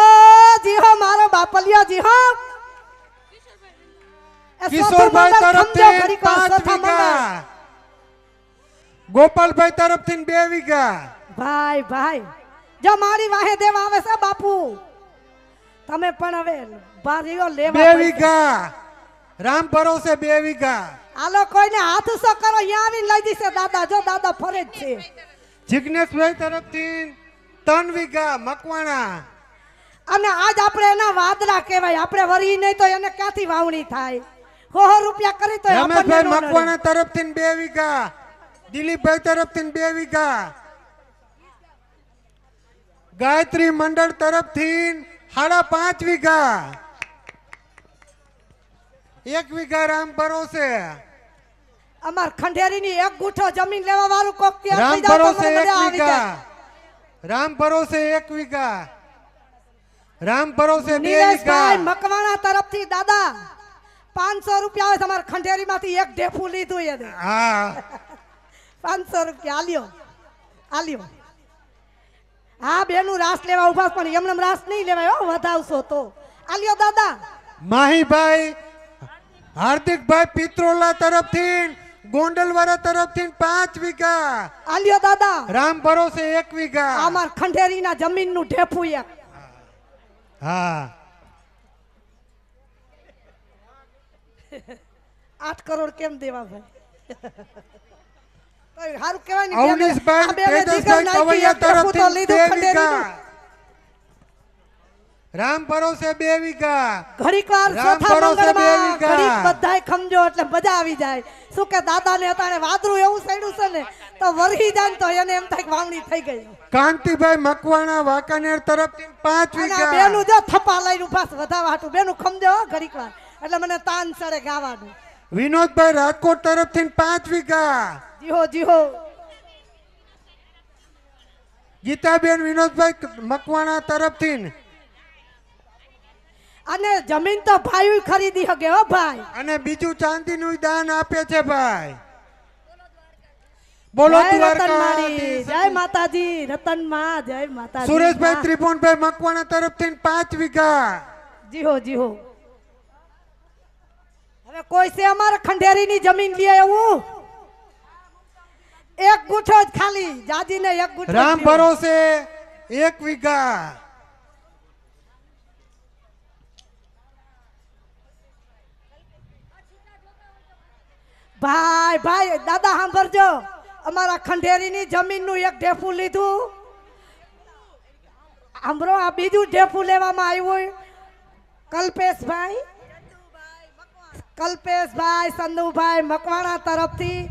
જી હો મારો બાપલિયો જી હો. એ ચોથું કિશોરભાઈ મંગળ ખમજો તરફથી ઘડીક વાર. 5 ચોથા મંગળ. વીઘા. ગોપાલભાઈ તરફથી 2 વીઘા. ભાઈ ભાઈ જો મારી વાહે દેવા આવે છે બાપુ. તમે પણ હવે બારીઓ લેવા 2 પૈસા. વીઘા. રામ ભરોસે 2 વીઘા. હાલો કોઈને હાથ ઉસો કરો. અહીંયા આવીને લઈ દીશે દાદા. જો દાદા ફરે જ છે. જિગ્નેશભાઈ તરફથી 3 વીઘા મકવાણા. અને આજ આપણે એના વાદળા કહેવાય. આપણે વરી નહીં તો એને ક્યાંથી વાવણી થાય. 100 રૂપિયા કરી તો આપણને રમેશભાઈ નો નડે. મકવાણા તરફથી 2 વીઘા. દિલીપભાઈ તરફથી 2 વીઘા. ગાયત્રી મંડળ તરફથી 5.5 વીઘા. 1 વીઘા રામ ભરોસે. અમાર ખંડેરીની એક ગુઠો જમીન લેવા વાળું કોક કે રામ થઈ જાવ તો ભરોસે મને 1 મજા આવી જાય. વીઘા. રામ ભરોસે 1 વીઘા. રામ ભરોસે 2 નિલેશભાઈ વીઘા. મકવાણા તરફથી દાદા 500 રૂપિયા આવે. તમારા ખંડેરીમાંથી એક ઢેફું લીધું એને. હા 500 રૂપિયા આલ્યો આલ્યો. હા બેનું રાસ લેવા ઉભા છે, પણ એમને રાસ નહીં લેવાય હો. વધાવશો તો આલ્યો દાદા. માહીભાઈ હાર્દિકભાઈ પિત્રોલા તરફથી ગોંડલવાળા તરફથી 5 વીઘા. આલ્યો દાદા. રામ ભરોસે 1 વીઘા. અમાર ખંડેરીના જમીનનું ઢેફું એક. હા 8 કરોડ કેમ દેવા ભાઈ? તો હારું કહેવાય ને. અવનીશભાઈ આ બેને તેજસભાઈ દીકરા કવૈયા નાખી, એક ઢેફું તો તરફથી લીધું 2 ખંડેરીનું. વીઘા. રામ ભરોસે 2 વીઘા. ઘડીક વાર રામ ચોથા ભરોસે બે મંગળમાં વીઘા. ઘડીક બધાય ખમજો એટલે મજા આવી જાય. શું કે દાદાને અતાણે વાદળું એવું સડ્યું છે ને તો વરહી જાય ને તો એને એમ થાય કે વાવણી થઈ ગઈ. કાંતિભાઈ મકવાણા વાંકાનેર તરફથી 5 અને આ વીઘા. બેનું જો થપ્પા લઈને ઉભા છે વધાવા હાટું. બેનું ખમજો હો ઘડીક વાર એટલે મને તાન ચડે ગાવાનું. વિનોદભાઈ રાજકોટ તરફથી 5 વીઘા. જીહો જીહો. ગીતાબેન વિનોદભાઈ મકવાણા તરફથી. અને જમીન તો ભાઈ ખરીદી શકે હો ભાઈ. અને બીજું ચાંદીનું દાન આપે છે ભાઈ. બોલો જય દ્વારકા. રતનમાળી, જય માતાજી. રતનમાં જય માતાજી. સુરેશભાઈ ત્રિભુવનભાઈ મકવાણા તરફથી 5 વીઘા. જીહો જીહો. હવે કોઈ છે અમારે ખંડેરીની જમીન લે એવું? એક ગુઠો જ ખાલી. જાજીને એક ગુઠો જ રામ દ્યો. ભરોસે 1 વીઘા. ભાઈ ભાઈ દાદા સાંભળજો. અમારા ખંડેરીની જમીનનું એક ઢેફું લીધું. સાંભળો, આ બીજું ઢેફું લેવામાં આવ્યું. કલ્પેશભાઈ સંધુભાઈ મકવાણા તરફથી.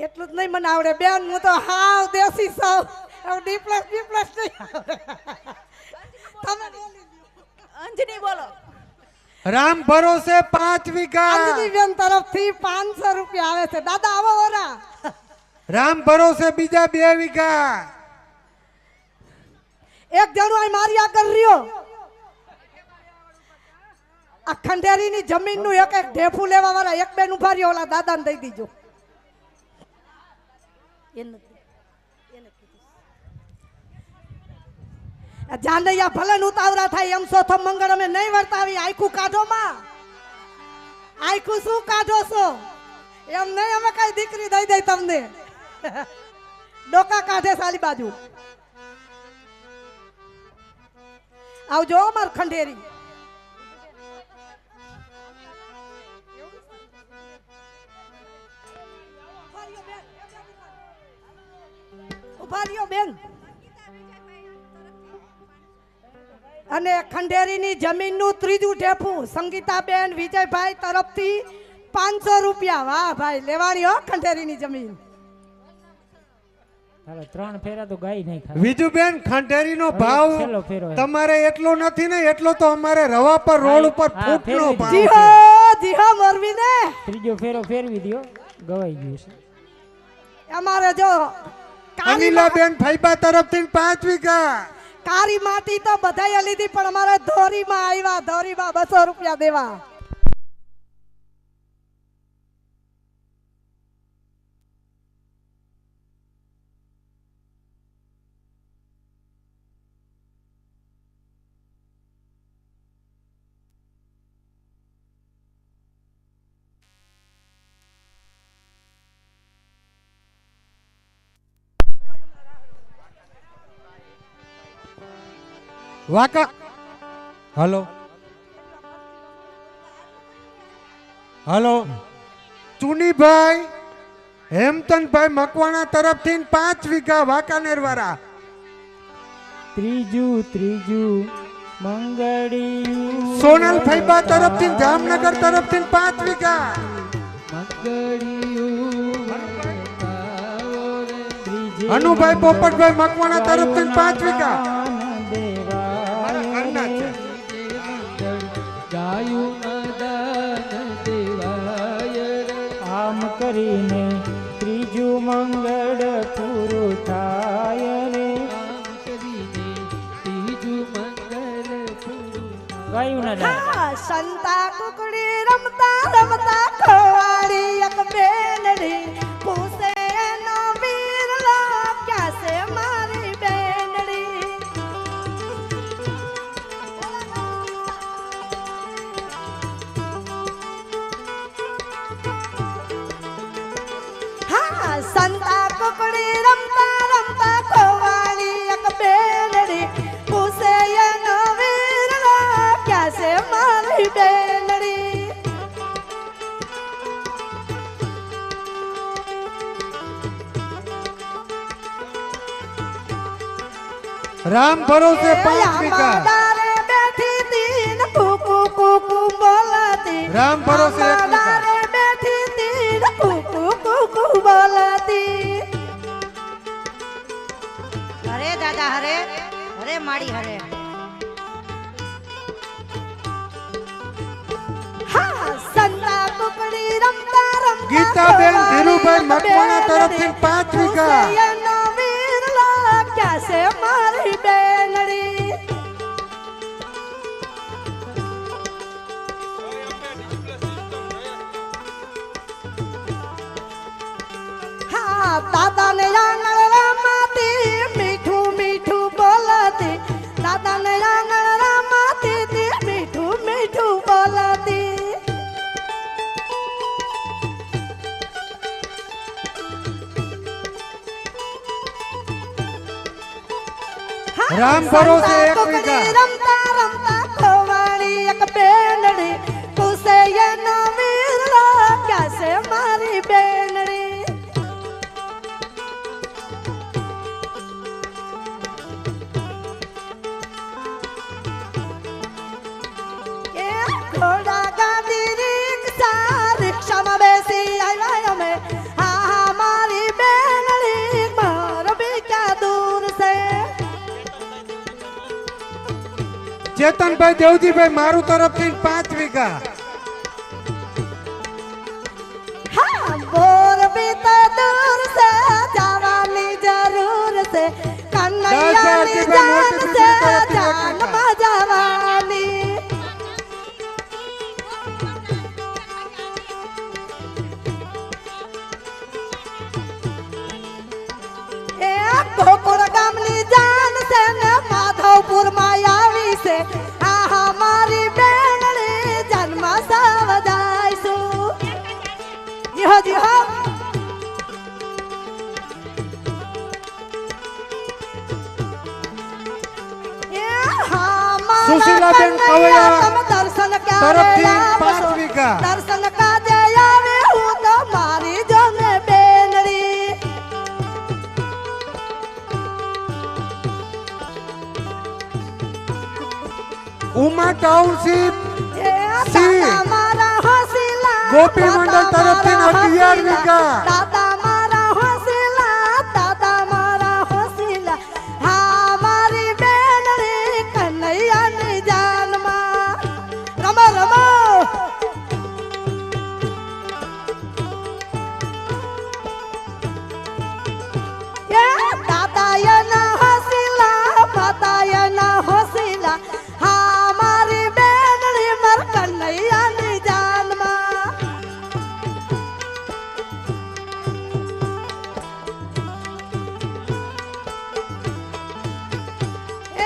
એટલું જ નહીં મને આવડે બેન. હું તો હાવ દેશી સૌ. ડીપ્લસ નહીં આવડે. તમે બોલી દ્યો. અંજની બોલો. રામ ભરોસે 5 વીઘા. અંજની બેન તરફથી 500 રૂપિયા આવે છે. દાદા આવો ઓરા. રામ ભરોસે બીજા 2 વીઘા. એક જણો અહીં મારી આગળ રહ્યો. આ ખંડેરીની જમીનનું એક એક ઢેફું લેવા વાળા એક બેન ઉભા રહ્યો. ઓલા દાદાને દઈ દીજો. જાનૈયા ભલે ને ઉતાવળા થાય એમ ચોથો મંગળ અમે નહીં વર્તાવી. આખું કાઢો માં. આખું શું કાઢો છો? એમ નહીં અમે કઈ દીકરી દઈ દઈ તમને. ડોકા કાઢે સાલી બાજુ. આવજો અમાર ખંડેરી. ઉભા રહ્યો બેન. અને ખંડેરીની જમીનનું ત્રીજું ઠેફું સંગીતાબેન વિજયભાઈ તરફથી 500 રૂપિયા. વાહ ભાઈ, લેવાની હો ખંડેરીની જમીન. તારે 3 ફેરા તો ગાય નહીં ખાય. વિજુબેન, ખંડેરીનો ભાવ છેલ્લો ફેરો હે. તમારે એટલો નથી ને, એટલો તો અમારે રવા પર રોડ ઉપર હા, ફૂટનો ફેરવી ભાવ જી છે. હો, જી હો મોરબી ને. ત્રીજો ફેરો ફેરવી દ્યો, ગવાઈ ગયું છે. અમારે જો કાળી અનિલાબેન ફૈબા તરફથી 5 વીઘા. કાળી માટી તો બધાએ લીધી, પણ અમારે ધોરીમાં આવ્યા, ધોરીમાં 200 રૂપિયા દેવા. વાકા હલો હલો ચુનીભાઈ હેમતનભાઈ મકવાણા તરફથી 5 વીઘા વાંકાનેર વાળા. ત્રીજું મંગળિયું સોનલ ફૈબા તરફથી જામનગર તરફથી 5 વીઘા. અનુભાઈ પોપટભાઈ મકવાણા તરફથી 5 વીઘા. આમ કરીને ત્રીજું મંગળ પૂરું થાય રે. ગાયું ના દાન. હા, સંતા કુકડી રમતા રમતા ખવાડી એક બેનડી પૂછે એનો વીરલો ક્યાં છે મારી બેનડી. હા, સંતા કુકડી રમતા રમતા ખવાડી એક બેનડી પૂછે એનો વીરલો ક્યાં છે મારી બેનડી. રામ ભરોસે 5 વીઘા. અમારે બેઠી તીન કુકુ કુકુ બોલતી. રામ ભરોસે 1 વીઘા. અમારે બેઠી તીન કુકુ કુકુ બોલતી. હરે દાદા હરે, હરે માડી હરે. હા, સંતા કુકડી રમતા રમતા ગીતાબેન ખવાડી ધીરુભાઈ એક મકવાણા બેનડી. તરફથી 5 વીઘા. પૂછે એનો વીરલો ક્યાં છે મારી બેનડી. હા, દાદાને આંગણ રમાતી મીઠું મીઠું બોલતી. દાદાને આંગણ રમાતી તી મીઠું મીઠું બોલતી. હા, રામ ભરોસે સંતા 1 કુકડી વીઘા. રમતા રમતા ખવાડી એક બેનડી પૂછે એનો વીરલો ક્યાં છે મારી બેનડી. એ ઘોડા ગાડી રિક્ષા રિક્ષામાં બેસી આવ્યા અમે. હા હા, મારી બેનડી મોરબી ક્યાં દૂર છે. ચેતનભાઈ દેવજીભાઈ મારું તરફથી 5 વીઘા. હા, મોરબી તો દૂર છે, જવાની જરૂર છે. કનૈયાની જાન છે, જાનમાં જવાની. એ ગોકુળ ગામની જાન છે ને માધવપુરમાં આવી છે. આહા, મારી બેનડી જન્મ સવજાઈશું. જીહો જીહો. એ હા, મારા સુશીલાબેન કનૈયા કવૈયા તમે દર્શન ક્યારે તરફથી લાવશો? 5 વીઘા. દર્શન કાજે આવે હું તો મારી જોને બેનડી. Uma township A C. દાદા મારા હોસિલા ગોપી મંડળ તરફથી 11 વીઘા. દાદા મારા હોસિલા દાદા મારા હોસિલા હા મારી બેનડી કનૈયાની જાનમાં રમો રમો એ દાદાયના હોસિલા દાદાયના હોસિલા હા મારી બેનડી મર કનૈયાની જાનમાં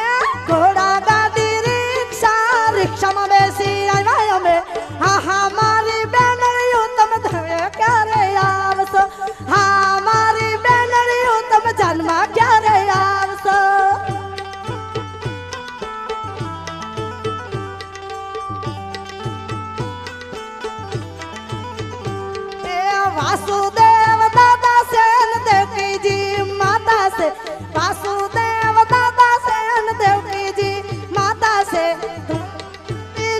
એ ઘોડા ગાડી રિક્ષા રિક્ષામાં બેસી આવ્યા અમે હા હા મારી બેનડીઓ તમે ધરે ક્યારે આવશો હા મારી બેનડીઓ તમે જન્મા ક્યારે આવશો એ વાસુદેવ દાદા સેન દેવકીજી માતા છે વાસુદેવ દાદા સેન દેવકીજી માતા છે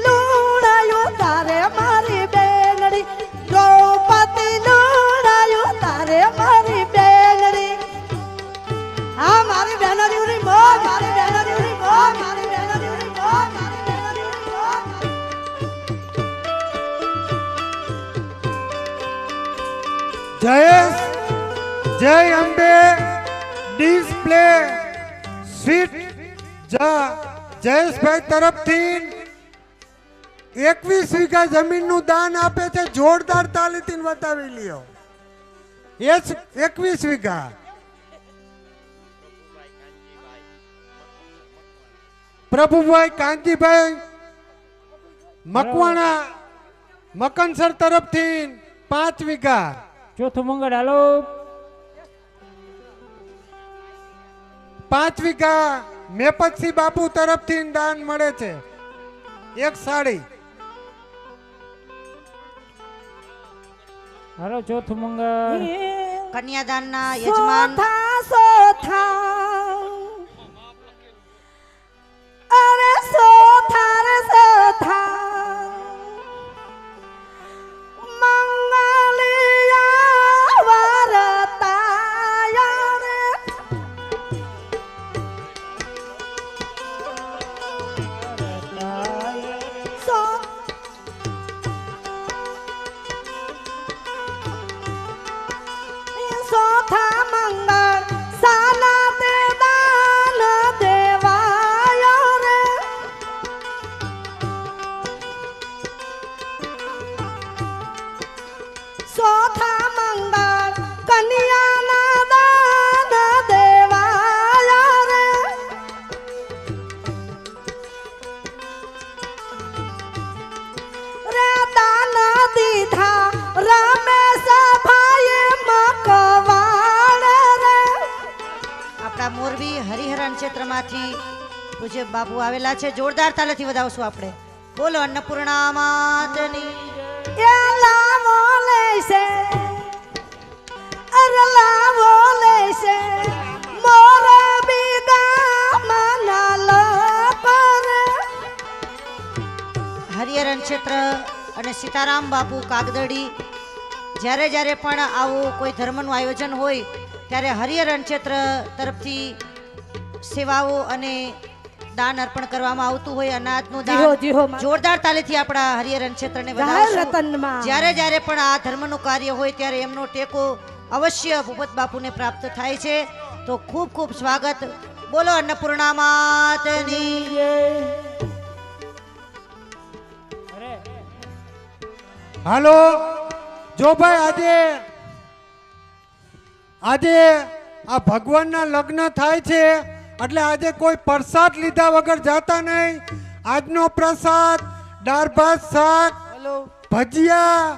લુણાયું તારે મારી બેનડી દ્રૌપદી લુણાયું તારે મારી બેનડી હા મારી બેનડીઓની મોજ મારી બેનડીઓની મોજ મારી બેનડીઓની મોજ મારી બેનડીઓની મોજ જયેશ જય અંબે ડિસ્પ્લે સ્વીટ જયેશભાઈ તરફથી 21 વીઘા જમીનનું દાન આપે છે. જોરદાર તાલીથી બતાવી લ્યો. 21 વીઘા. પ્રભુભાઈ કાંજીભાઈ મકવાણા મકનસર તરફથી 5 વીઘા. ચોથું મંગળ હાલો 5 વીઘા મેપતસિંહ બાપુ તરફથી દાન મળે છે. 1 સાડી. હાલો ચોથું મંગળ કન્યાદાનના યજમાન સોથા સોથા અરે સોથા રે સોથા મંગલિયા વરતાયા રે સો સોથા મંગળ સાના તે દાન દેવાયો રે સોથા મંગળ કન્યાના દાન દેવાયો રે રે દાન દીધા રમેશ ભાઈ મકવાડ રે આપણા મોરબી હરિહરણ ક્ષેત્રમાંથી પૂજ્ય બાપુ આવેલા છે. જોરદાર તાલેથી વધાવશું આપણે. બોલો અન્નપૂર્ણા માતની એ લાવો લેશે અરે લાવો લેશે મોરબી ગામના લોકો રે હરિહરણ ક્ષેત્ર અને સીતારામ બાપુ કાગદડી જ્યારે જ્યારે પણ આવું કોઈ ધર્મનું આયોજન હોય ત્યારે હરિહરણ ક્ષેત્ર તરફથી સેવાઓ અને દાન અર્પણ કરવામાં આવતું હોય. અનાજનું જીહો, દાન જીહો, માં. જોરદાર તાલીથી આપણા હરિહરણ ક્ષેત્રને જય વધાવશું. રતનમાં. જ્યારે જ્યારે પણ આ ધર્મનું કાર્ય હોય ત્યારે એમનો ટેકો અવશ્ય ભૂપત બાપુને પ્રાપ્ત થાય છે. તો ખૂબ ખૂબ સ્વાગત. બોલો અન્નપૂર્ણા માતની અરે હાલો જો ભાઈ આજે આ ભગવાનના લગ્ન થાય છે એટલે આજે કોઈ પ્રસાદ લીધા વગર જાતા નહીં. આજનો પ્રસાદ દાળ ભાત શાક ભજીયા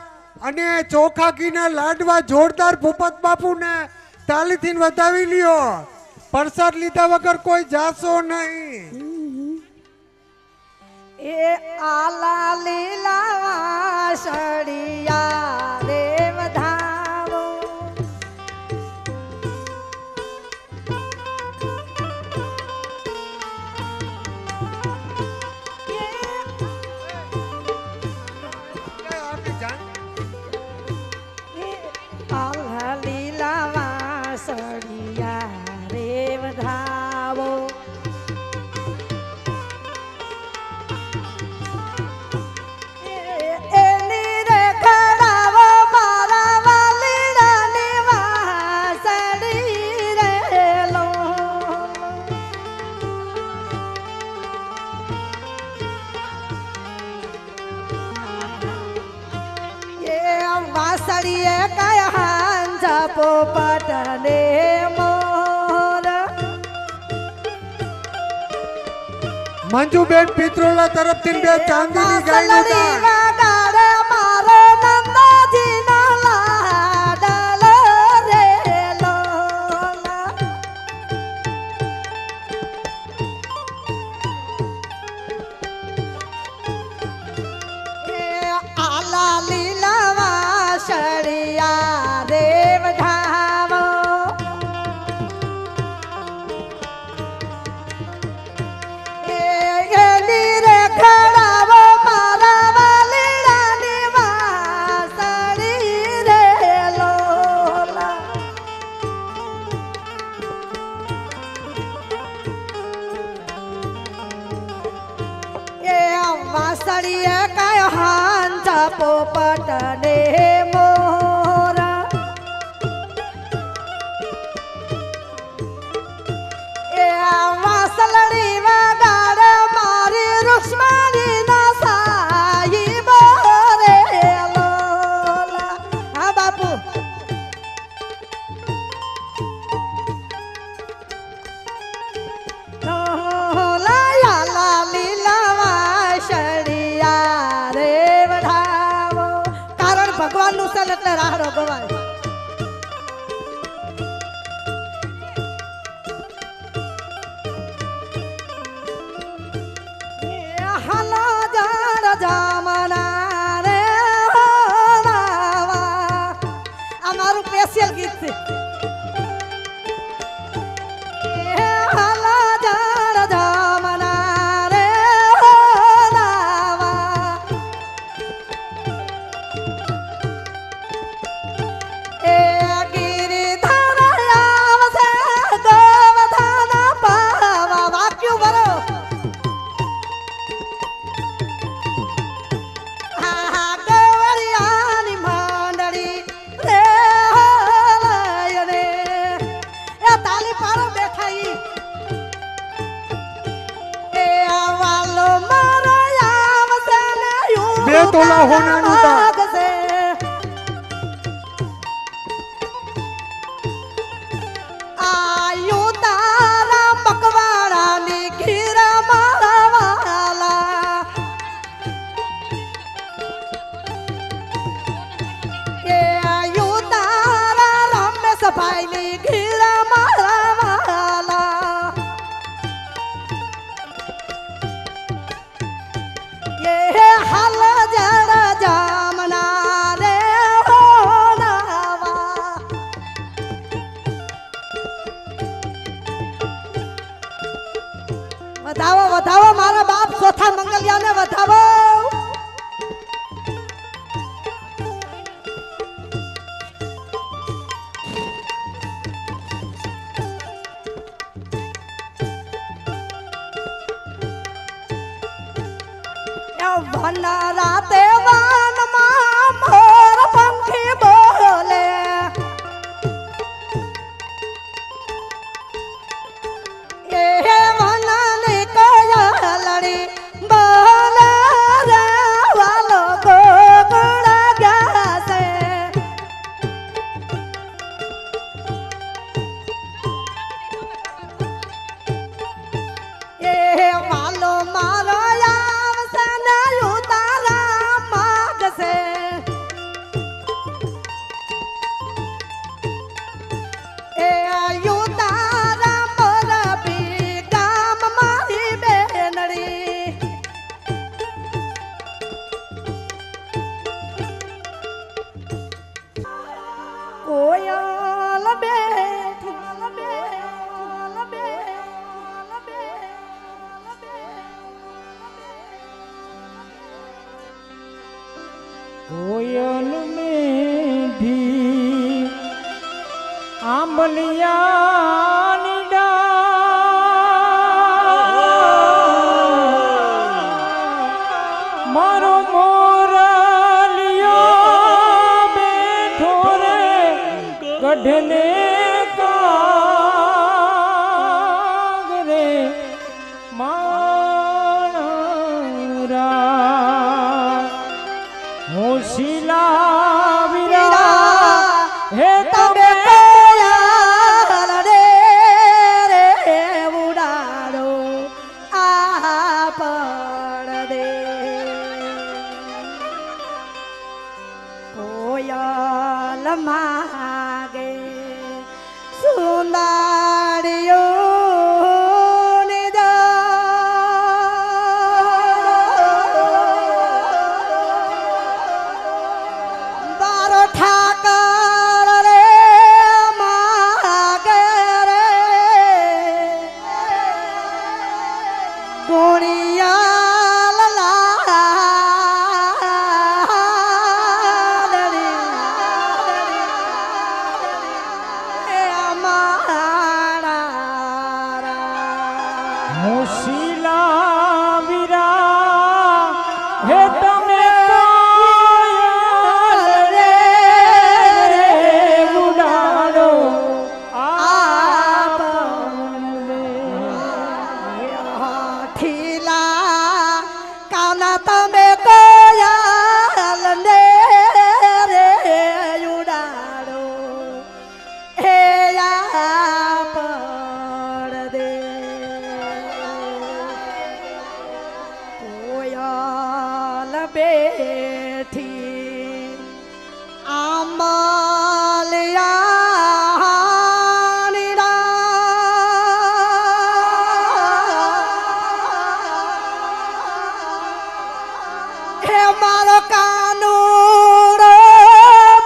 અને ચોખા ઘીના લાડવા જોરદાર ભૂપત બાપુને તાલીથી વધાવી લ્યો. પ્રસાદ લીધા વગર કોઈ જાશો નહીં. એ આલા લીલા સડિયા રે વધાવો એ વાસળીએ કયા હાંજા પોપટને મોર મંજુબેન પિત્રોલા તરફથી બે ચાંદીની ગાયનું વાસળી દાન. વગાડે મારો નંદાજીનો લાડલ રે લોલા. એ આલા લીલા વાસળિયા રે વઢાવો એ ગેલી રે ખડાવો મારા વાલીડાની વાસળી રે લોલા. એ વાસળીએ કયો હાંજા પોપટને મોરા એ વાસળડી વગાડે મારી રૂક્ષ્મણીના સાહિબો રે લોલા. હા બાપુ લાલા લીલા વાસળિયા રે વઢાવો. કારણ ભગવાનનું છે ને એટલે રાહડો ગવાય. હાલો જાણ જામના રે હોનાવા. આ મારું સ્પેશિયલ ગીત છે. હાલો જાણ જામના રે હોનાવા. એ ગિરિધર આવશે ગોવર્ધન પાવા. વાક્યું ભરો. આ ગવરિયાની મંડળી રે હોલય રે. એ તાલી પાડો બેઠાઈ. એ વાલો મારો આવશે ને યુગ બે તોલા હોનાનું દાન. લાગશે. આયુ તારા મકવાડાની ઘીર મારા વાલા. એ આયુ તારા રમેશભાઈની ઘીર મારા વાલા. એ હાલ જડ જામના રે હોનાવા. વધાવો વધાવો મારા બાપ ચોથા મંગલિયાને વધાવો. વન રાતે વનમાં મોર પંખી બોલે. એ વનની કોયલડી બોલે રે વાલો ગોકુળ ગયા છે. એ વાલો મારો આવશે ને ઉતારા માગશે. એ ઉતારા મોરબી ગામ મારી બેનડી. કોયલ બેઠી કોયલ મેઢી આંબલિયાની ડાળ. મારો મોરલિયો બેઠો રે ગઢને કાગરે માણરા. હોશિલા વિરા ગુણિયા હોશીલા વીરા હે તમે કોયલ રે ઉડાડો આપ ઠીલા કાના તમે કોયલ ને રે ઉડાડો હે પડ દે કોયલ બેઠી હે મારો કાનુડો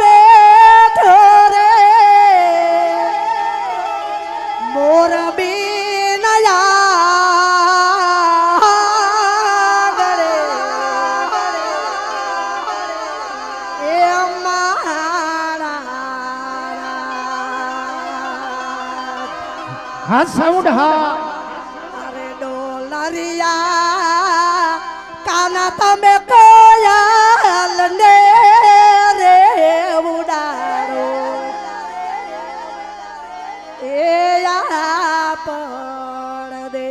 બેઠો રે મોર હા સાઉન્ડ હા અરે ડોલરિયા કાના તમે કોયલ ને રે ઉડાડો એ પડ દે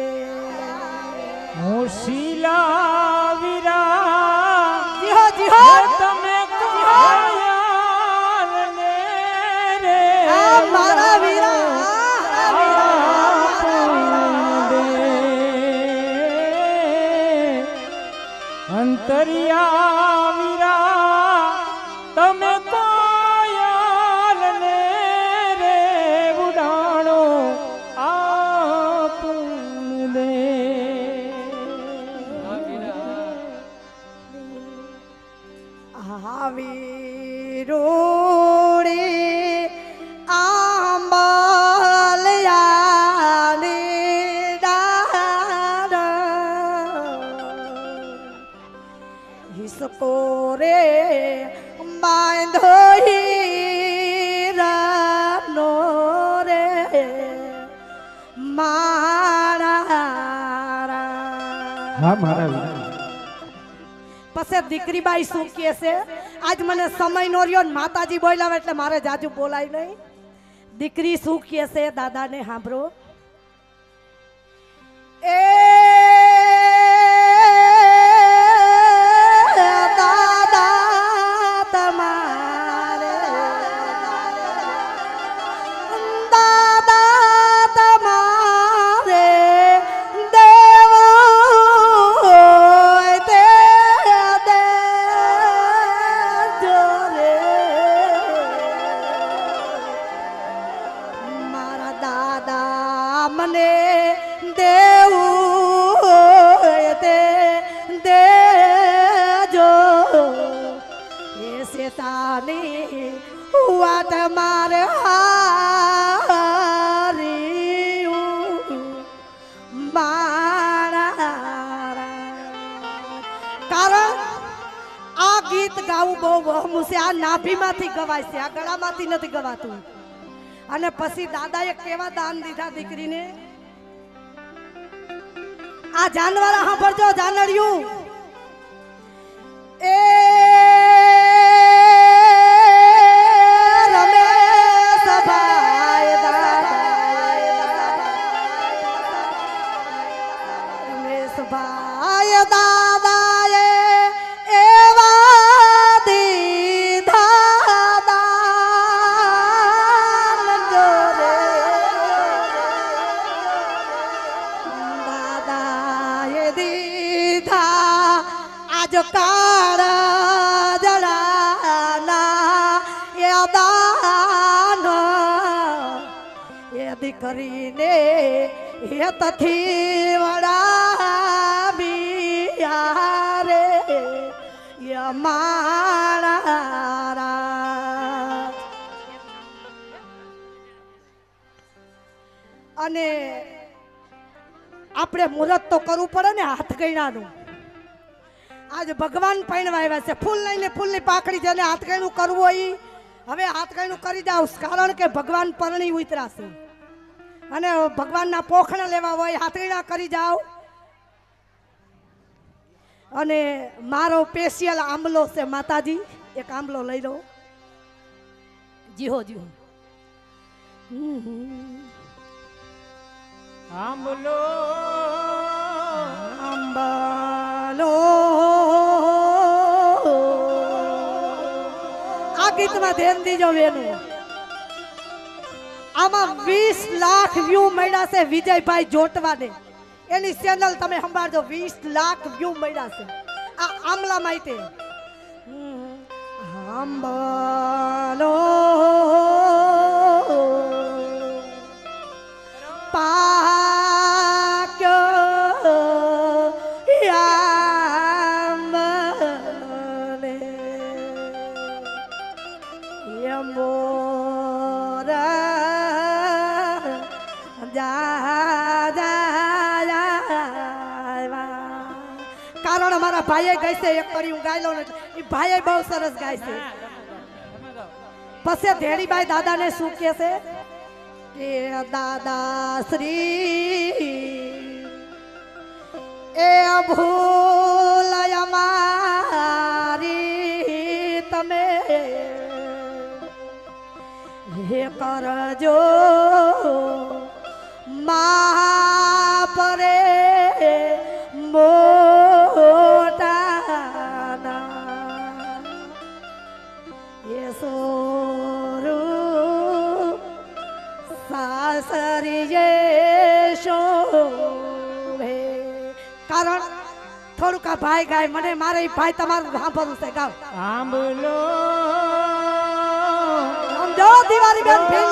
હોશીલા વીરા જીહો જીહો તમે કોયલ ને રે આ મારા વીરા અંતરિયા વીરા તમે કોયલ ને રે ઉડાડો આપ દે આવી રોડી આંબલિયાની ડાળ હિસકો રે બાંધો હીરાનો રે મારા હા મારા વીરા પછી દીકરી બાઈ શું કહે છે આજ મને સમય નો રહ્યો ને માતાજી બોલાવે એટલે મારે જાજુ બોલાય નહીં દીકરી શું કહે છે દાદાને સાંભળો એ દાદા તમારે દાદા તમારે દેવો તે દેજો રે મારા દાદા મને દેવું તે દેજો એ શેતાની વાટ મારે હારી મારા કારણ આ ગીત ગાવું બહુ વહમું છે આ નાભીમાંથી ગવાય છે આ ગળામાંથી નથી ગવાતું અને પછી દાદાએ કેવા દાન દીધા દીકરીને આ જાનવર સાંભળજો જાનડિયું એ રમેશ ભાઈ રમેશ ભાઈ દાદાએ એવા દીધા દાન જો રે દાદાએ દીધા આજ કાળ જડાના એ દાન એ દીકરીને એ તથી વડા બિયારે એ મારા અને આપણે મુહૂર્ત તો કરવું પડે ને હાથ ગયણાનું. આજ ભગવાન પૈણવા આવ્યા છે, ફૂલ લઈને ફૂલની પાખડી જેને હાથ ગયણું કરવું હોય હવે હાથ ગયણું કરી જાવ, કારણ કે ભગવાન પરણી ઉતરાશે અને ભગવાનના પોખણા લેવા હોય હાથ ગયણા કરી જાવ. અને મારો સ્પેશિયલ આંબલો છે માતાજી, એક આંબલો લઈ લો. જીહો જીહો. આંબલો આંબલો. આ ગીતમાં ધ્યાન દીજો બેનું. આમાં 20 લાખ વ્યૂ મળ્યા છે વિજયભાઈ જોટવાને. એની ચેનલ તમે સંભાળજો, 20 લાખ વ્યૂ મળ્યા છે આ આમલા માટે. આંબલો પાક્યો આંબલે યમોરા કારણ અમારા ભાઈએ ગાય છે, એક કરી હું ગાયલો ને એ ભાઈએ બહુ સરસ ગાય છે. પછી ધેડીબાઈ દાદાને શું કહે છે કે દાદા શ્રી એ ભૂલ અમારી તમે હે કરજો માફ રે મોટાના એ સોરું સાસરીએ શોભે. કારણ થોડુંક આ ભાઈ ગાય મને મારે ઈ ભાઈ તમારું સાંભળવું છે, ગાવ. આંબલો સમજો દિવાળી બેન ભીલ.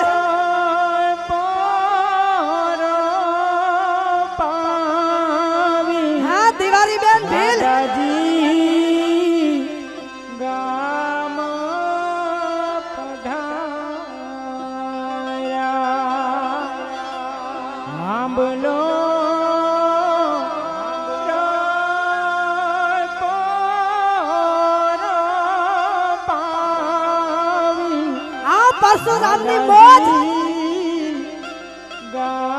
હા દિવાળી બેન ભીલ. દાદાજી ગામ પધાર્યા. આંબલો પરશુરામની મોજ. ગા